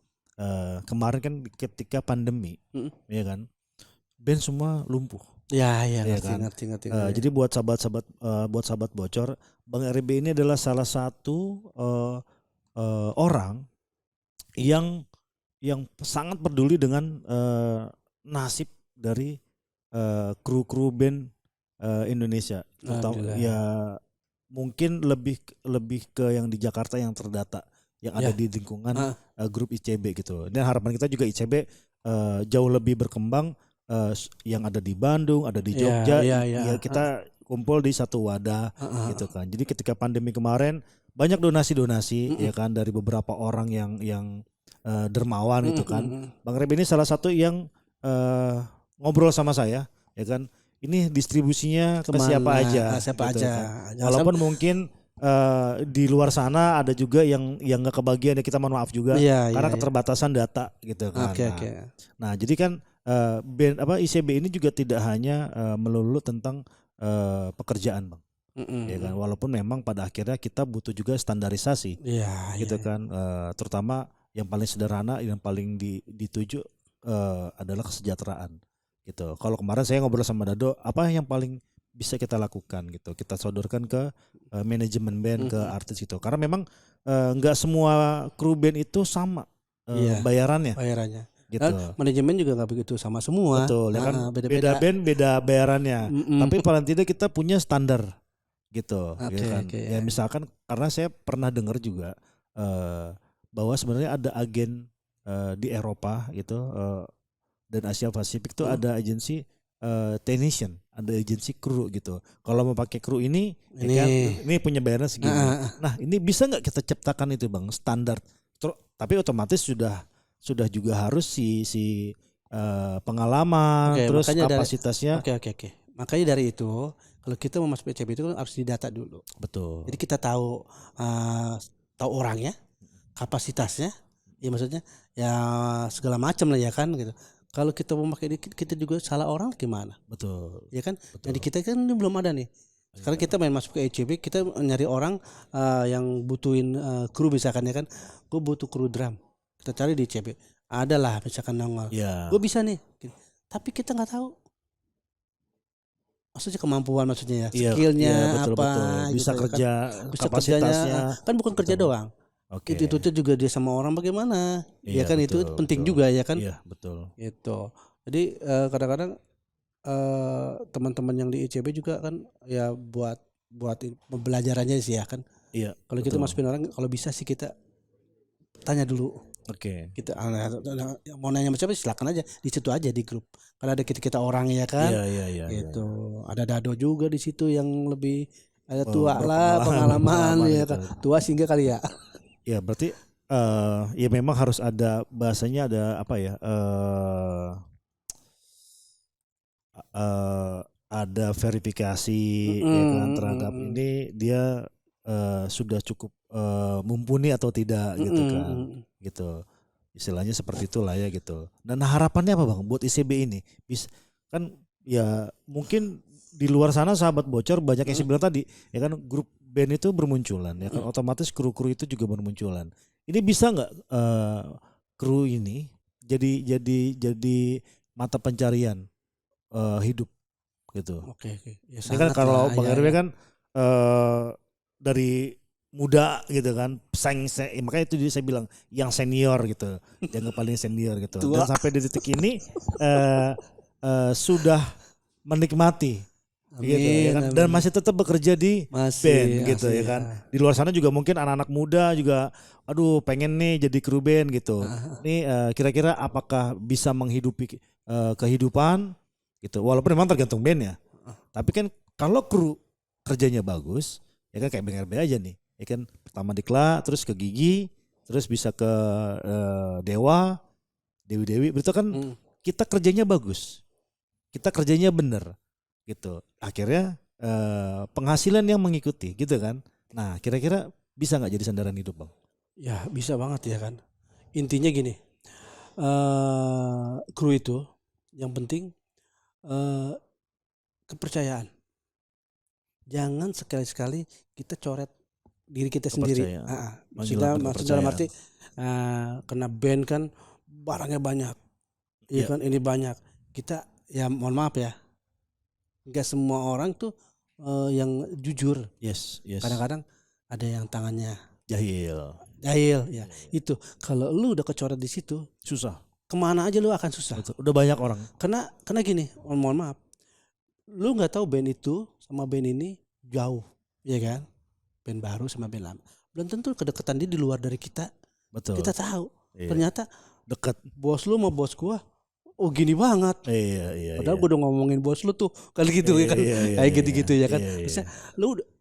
Kemarin kan ketika pandemi, ya kan, band semua lumpuh. Ya ngerti. Jadi buat sahabat bocor, Bang RB ini adalah salah satu orang yang sangat peduli dengan nasib dari kru band Indonesia, terutama ya mungkin lebih ke yang di Jakarta yang terdata, yang ada di lingkungan grup ICB gitu. Dan harapan kita juga ICB jauh lebih berkembang, yang ada di Bandung, ada di Jogja, ya kita kumpul di satu wadah gitu kan. Jadi ketika pandemi kemarin banyak donasi ya kan dari beberapa orang yang dermawan gitu kan. Bang Reb ini salah satu yang ngobrol sama saya ya kan. Ini distribusinya ke siapa aja. Siapa gitu aja. Kan. Walaupun mungkin di luar sana ada juga yang nggak kebagian, ya kita mohon maaf juga karena keterbatasan data gitu kan. Nah jadi kan ICB ini juga tidak hanya melulu tentang pekerjaan Bang. Ya kan, walaupun memang pada akhirnya kita butuh juga standarisasi gitu kan, terutama yang paling sederhana, yang paling dituju adalah kesejahteraan gitu. Kalau kemarin saya ngobrol sama Dado, apa yang paling bisa kita lakukan gitu, kita sodorkan ke manajemen band, ke artis gitu. Karena memang nggak semua kru band itu sama bayarannya. Gitu. Manajemen juga nggak begitu sama semua. Betul, ya kan beda band beda bayarannya. Tapi paling tidak kita punya standar gitu, gitu kan. Ya misalkan karena saya pernah dengar juga bahwa sebenarnya ada agen di Eropa gitu dan Asia Pasifik tuh ada agensi technician, ada agensi kru gitu. Kalau mau pakai kru ini punya bayaran segini. Nah, ini bisa nggak kita ciptakan itu Bang, standar. Tapi otomatis sudah juga harus si pengalaman, terus kapasitasnya. Oke. Makanya dari itu kalau kita mau masuk PCB itu kan harus didata dulu. Betul. Jadi kita tahu orangnya, kapasitasnya, ya maksudnya ya segala macam lah ya kan gitu. Kalau kita memakai kita juga salah orang gimana? Betul. Ya kan? Betul. Jadi kita kan ini belum ada nih. Sekarang kita main masuk ke ECB, kita nyari orang yang butuhin kru misalkan ya kan. Gue butuh kru drum. Kita cari di ECB. Ada lah misalkan nongol. Yeah. Gue bisa nih. Tapi kita nggak tahu. Maksudnya kemampuan maksudnya ya. Skillnya betul, apa. Betul. Bisa gitu, kerja kan? Bisa kapasitasnya. Kan bukan kerja doang. Okay. Itu juga dia sama orang bagaimana. Ya kan betul, itu penting juga ya kan. Iya betul. Itu. Jadi kadang-kadang teman-teman yang di ICB juga kan ya buat pembelajarannya sih ya kan. Iya. Kalau kita masukin orang, kalau bisa sih kita tanya dulu. Oke. Kita mau nanya macam apa silakan aja di situ aja di grup. Karena ada kita orang ya kan. Iya. Itu ada Dado juga di situ yang lebih ada tua lah pengalaman ya kan. Tua sehingga kali ya. Ya berarti ya memang harus ada bahasanya, ada apa ya? Ada verifikasi ya kan terhadap ini dia sudah cukup mumpuni atau tidak gitu kan. Gitu. Istilahnya seperti itulah ya gitu. Dan harapannya apa Bang buat ICB ini? Kan ya mungkin di luar sana sahabat bocor banyak yang saya bilang tadi ya kan, grup band itu bermunculan ya kan, otomatis kru-kru itu juga bermunculan. Ini bisa nggak kru ini jadi mata pencarian hidup gitu. Oke. Ya, ini kan kalau Bang RW kan dari muda gitu kan, makanya itu saya bilang yang senior gitu, yang paling senior gitu. Dan sampai di titik ini sudah menikmati. Gitu, ya kan? Dan masih tetap bekerja di band gitu ya kan. Di luar sana juga mungkin anak-anak muda juga aduh pengen nih jadi kru band gitu. Ini kira-kira apakah bisa menghidupi kehidupan gitu. Walaupun memang tergantung band ya. Tapi kan kalau kru kerjanya bagus ya kan, kayak Bang RB aja nih. Ya kan pertama Dikla, terus ke Gigi, terus bisa ke Dewi. Berarti kan kita kerjanya bagus. Kita kerjanya bener gitu, akhirnya penghasilan yang mengikuti gitu kan. Nah kira-kira bisa nggak jadi sandaran hidup Bang? Ya bisa banget ya kan. Intinya gini, kru itu yang penting kepercayaan. Jangan sekali-sekali kita coret diri kita sendiri. Maksudnya dalam arti kena band kan barangnya banyak, iya kan, ini banyak. Kita ya mohon maaf ya. Gak semua orang tuh yang jujur. Yes. Kadang-kadang ada yang tangannya jahil ya. Itu kalau lu udah kecoret di situ susah. Kemana aja lu akan susah. Betul. Udah banyak orang. Karena gini, mohon maaf. Lu nggak tahu band itu sama band ini jauh, ya kan? Band baru sama band lama. Belum tentu kedekatan dia di luar dari kita. Betul. Kita tahu. Iya. Ternyata dekat. Bos lu sama bos gua oh gini banget. Iya. Padahal gue udah ngomongin bos lu tuh kali gitu ya kan. Kayak gitu-gitu ya kan. Bisa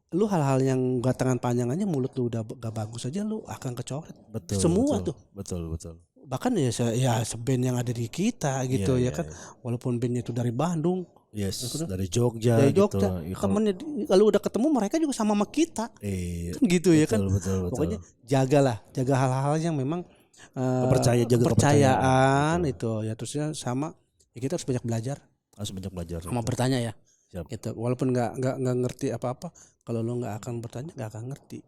lu hal-hal yang gak tangan panjangannya mulut lu udah gak bagus aja lu akan kecoret. Betul. Semua tuh. Betul. Bahkan ya seband yang ada di kita gitu ya kan. Walaupun bandnya itu dari Bandung. Yes, dari Jogja. Gitu. Temennya kalau udah ketemu mereka juga sama kita. Kan gitu ya kan. Betul. Pokoknya jaga hal-hal yang memang kepercayaan itu ya, terusnya sama ya, kita harus banyak belajar sama bertanya ya. Siap. Gitu. Walaupun nggak ngerti apa-apa, kalau lo nggak akan bertanya nggak akan ngerti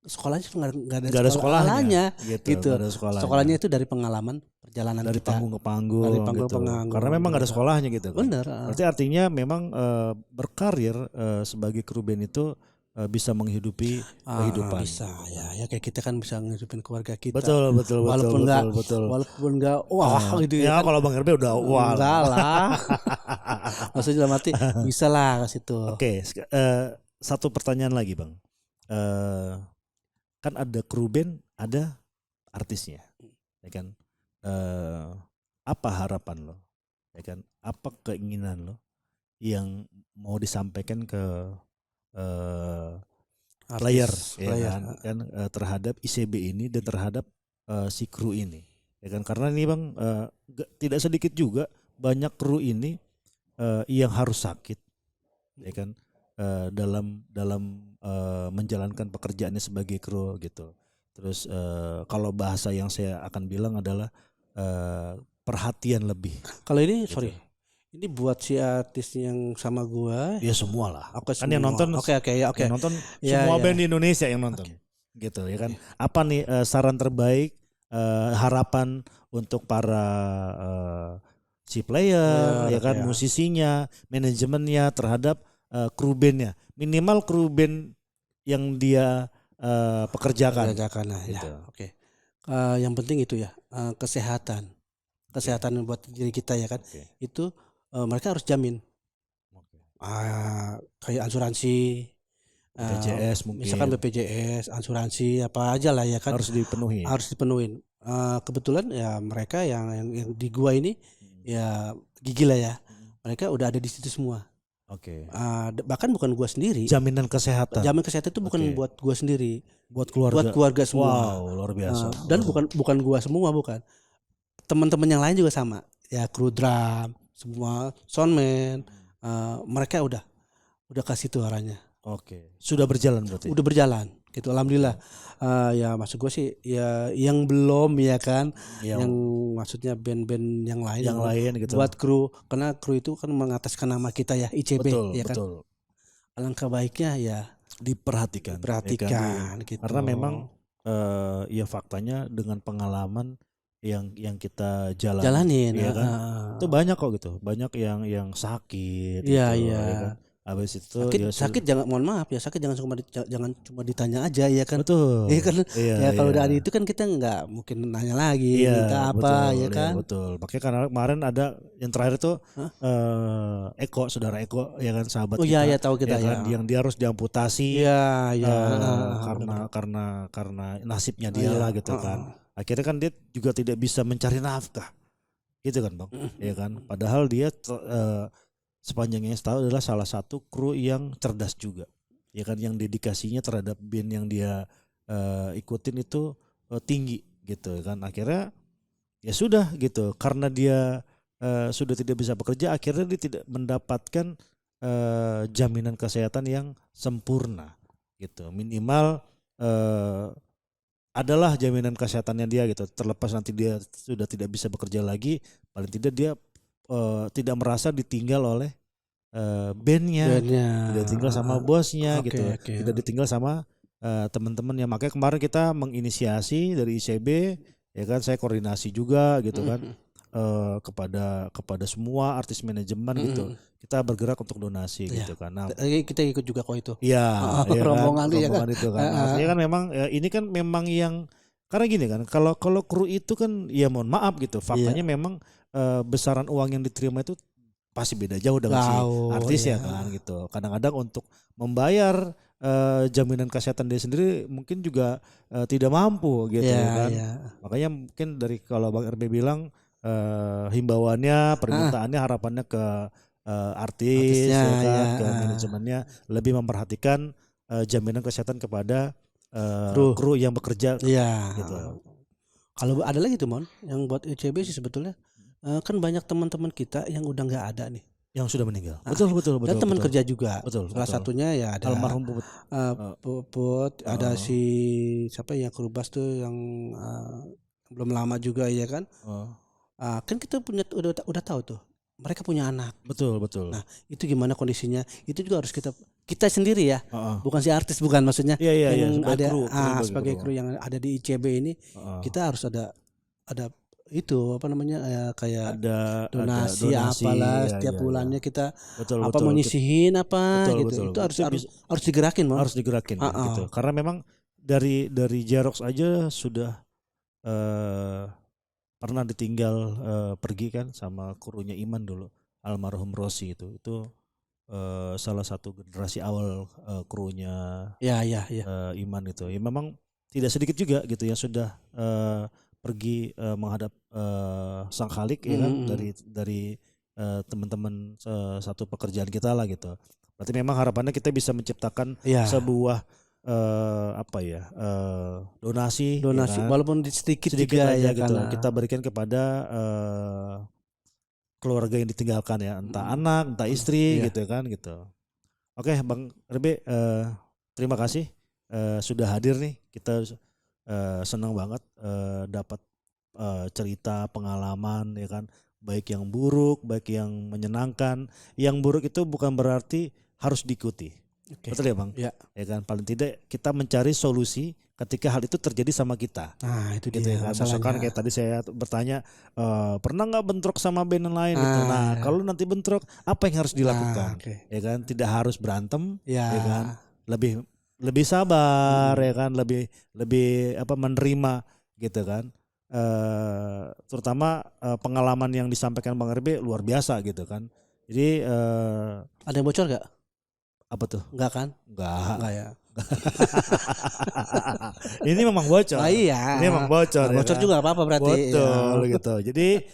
sekolahnya Nggak ada sekolahnya gitu. nggak ada Sekolahnya itu dari pengalaman perjalanan dari kita. panggung ke panggung Dari panggung gitu. ke panggung, Karena memang nggak ada gitu. sekolahnya gitu kan. Bener. Berarti artinya memang berkarir sebagai kru band itu bisa menghidupi kehidupan. Bisa ya kayak kita kan bisa ngehidupin keluarga kita. Betul. Walaupun nggak wah gitu ya. kan. Kalau Bang RB udah wah. Enggak lah. Maksudnya dalam arti bisa lah ke situ. Oke, satu pertanyaan lagi Bang. Kan ada kru band, ada artisnya, ya kan? Apa harapan lo, ya kan? Apa keinginan lo yang mau disampaikan ke player, ya kan? Terhadap ICB ini dan terhadap si kru ini, ya kan? Karena ini Bang, tidak sedikit juga banyak kru ini yang harus sakit, ya kan? Dalam menjalankan pekerjaannya sebagai kru gitu. Terus kalau bahasa yang saya akan bilang adalah perhatian lebih. Kalau ini gitu. ini buat si artis yang sama gua. Ya semua lah. Kan yang nonton. Oke. Yang nonton semua band di Indonesia yang nonton. Gitu ya kan. Apa nih saran terbaik, harapan untuk para si player, ya kan, musisinya, manajemennya terhadap kru bandnya, minimal kru band yang dia pekerjakan lah, gitu. Ya. Oke. Yang penting itu ya kesehatan buat diri kita ya kan. Itu mereka harus jamin. Kayak asuransi, BPJS mungkin. Misalkan BPJS, asuransi apa aja lah ya kan. Harus dipenuhin. Kebetulan ya mereka yang di gua ini ya gigi lah ya. Mereka udah ada di situ semua. Oke. Bahkan bukan gua sendiri. Jaminan kesehatan itu bukan buat gua sendiri, buat keluarga. Buat keluarga semua. Wow, luar biasa. Dan bukan gua semua, bukan. Teman-teman yang lain juga sama. Ya kru drum, semua soundman, mereka udah kasih tuh arahnya. Oke. Sudah berjalan berarti. Udah berjalan. Gitu, alhamdulillah. Ya maksud gue sih ya yang belum ya kan, yang maksudnya band-band yang lain gitu. Buat kru, karena kru itu kan mengataskan nama kita ya, ICB. Betul. Alangkah baiknya ya diperhatikan ya kan? Gitu. Karena memang ya faktanya dengan pengalaman yang kita jalanin ya kan, itu banyak kok gitu, banyak yang sakit ya kan. Habis itu sakit jangan, mohon maaf ya, sakit jangan cuma ditanya aja ya kan. Betul. Ya kan. Kalau udah ada itu kan kita nggak mungkin nanya lagi minta apa, ya kan. Betul. Makanya karena kemarin ada yang terakhir tuh Eko, saudara Eko ya kan, sahabat kita. Iya tahu kita ya. Yang dia harus diamputasi. Karena nasibnya dia lah gitu kan. Akhirnya kan dia juga tidak bisa mencari nafkah. Gitu kan, Bang. Ya kan. Padahal dia sepanjang yang tahu adalah salah satu kru yang cerdas juga, ya kan, yang dedikasinya terhadap band yang dia ikutin itu tinggi gitu kan. Akhirnya ya sudah gitu, karena dia sudah tidak bisa bekerja, akhirnya dia tidak mendapatkan jaminan kesehatan yang sempurna gitu. Minimal adalah jaminan kesehatannya dia gitu, terlepas nanti dia sudah tidak bisa bekerja lagi, paling tidak dia tidak merasa ditinggal oleh bandnya, tidak ditinggal sama bosnya gitu, tidak ditinggal sama teman-teman yang. Makanya kemarin kita menginisiasi dari ICB, ya kan, saya koordinasi juga gitu kan, kepada semua artis manajemen gitu, kita bergerak untuk donasi gitu kan. Nah, kita ikut juga kok itu. Iya, rombongan itu kan. Artinya kan memang ini kan memang yang, karena gini kan, kalau kru itu kan ya mohon maaf gitu, faktanya memang besaran uang yang diterima itu pasti beda jauh dengan si artis ya kan gitu. Kadang-kadang untuk membayar jaminan kesehatan dia sendiri mungkin juga tidak mampu gitu kan. Makanya mungkin dari kalau Bang RB bilang himbauannya, permintaannya, harapannya ke artis ya kan, ke manajemennya lebih memperhatikan jaminan kesehatan kepada kru yang bekerja gitu. Kalau ada lagi tuh Mon, yang buat ICB sih sebetulnya kan banyak teman-teman kita yang udah nggak ada nih, yang sudah meninggal. Betul. Dan teman kerja juga. Salah satunya ya ada almarhum Puput, ada si siapa yang Kerubas tuh yang belum lama juga ya kan. Kan kita udah tahu tuh mereka punya anak. Betul. Nah itu gimana kondisinya, itu juga harus kita kita sendiri ya, bukan si artis, bukan maksudnya yang ada sebagai kru yang ada di ICB ini, kita harus ada itu apa namanya kayak ada donasi apalah setiap bulannya kita betul, menyisihin apa gitu. Itu harus digerakin, harus digerakin gitu. Karena memang dari Jerox aja sudah pernah ditinggal pergi kan sama krunya Iman dulu, almarhum Rossi itu salah satu generasi awal krunya Iman itu. Ya memang tidak sedikit juga gitu yang sudah pergi menghadap Sang Khalik ya kan dari teman-teman satu pekerjaan kita lah gitu. Berarti memang harapannya kita bisa menciptakan sebuah donasi ya kan? Walaupun sedikit juga aja gitu. Kita berikan kepada keluarga yang ditinggalkan ya, entah anak, entah istri gitu kan gitu. Oke, Bang Rebe, terima kasih sudah hadir nih. Kita senang banget dapat cerita pengalaman ya kan, baik yang buruk, baik yang menyenangkan. Yang buruk itu bukan berarti harus diikuti. Betul ya Bang? Ya kan, paling tidak kita mencari solusi ketika hal itu terjadi sama kita. Nah itu gitu dia. Ya kan? Misalkan kayak tadi saya bertanya, pernah nggak bentrok sama band yang lain? Gitu. Nah kalau nanti bentrok, apa yang harus dilakukan? Ya kan, tidak harus berantem, ya kan, lebih sabar, ya kan, lebih menerima gitu kan. Terutama pengalaman yang disampaikan Bang RB luar biasa gitu kan. Jadi ada yang bocor gak? Apa tuh? Enggak kan? Enggak ya. Ini memang bocor. Iya. Ini memang bocor. Bocor ya kan? Juga apa-apa berarti. Betul gitu. Jadi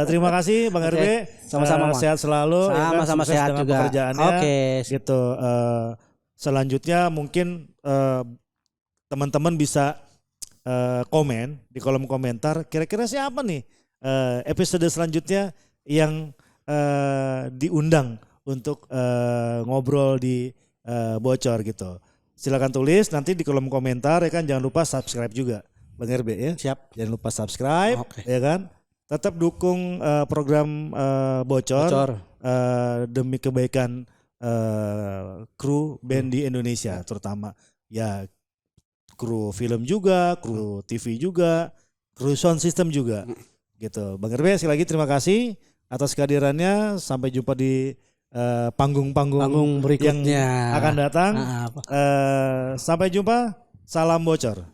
terima kasih Bang RB. Sama-sama. Sehat selalu. Sama-sama ya, sehat juga. Pekerjaannya. Gitu. Selanjutnya mungkin teman-teman bisa komen di kolom komentar. Kira-kira siapa nih episode selanjutnya yang diundang untuk ngobrol di bocor gitu. Silakan tulis nanti di kolom komentar ya kan, jangan lupa subscribe juga Bang RB ya. Siap. Jangan lupa subscribe ya kan. Tetap dukung program bocor. Demi kebaikan kru band di Indonesia, terutama ya kru film juga, kru TV juga, kru sound system juga gitu. Bang RB sekali lagi terima kasih atas kehadirannya. Sampai jumpa di panggung berikutnya yang akan datang. Sampai jumpa, salam bocor.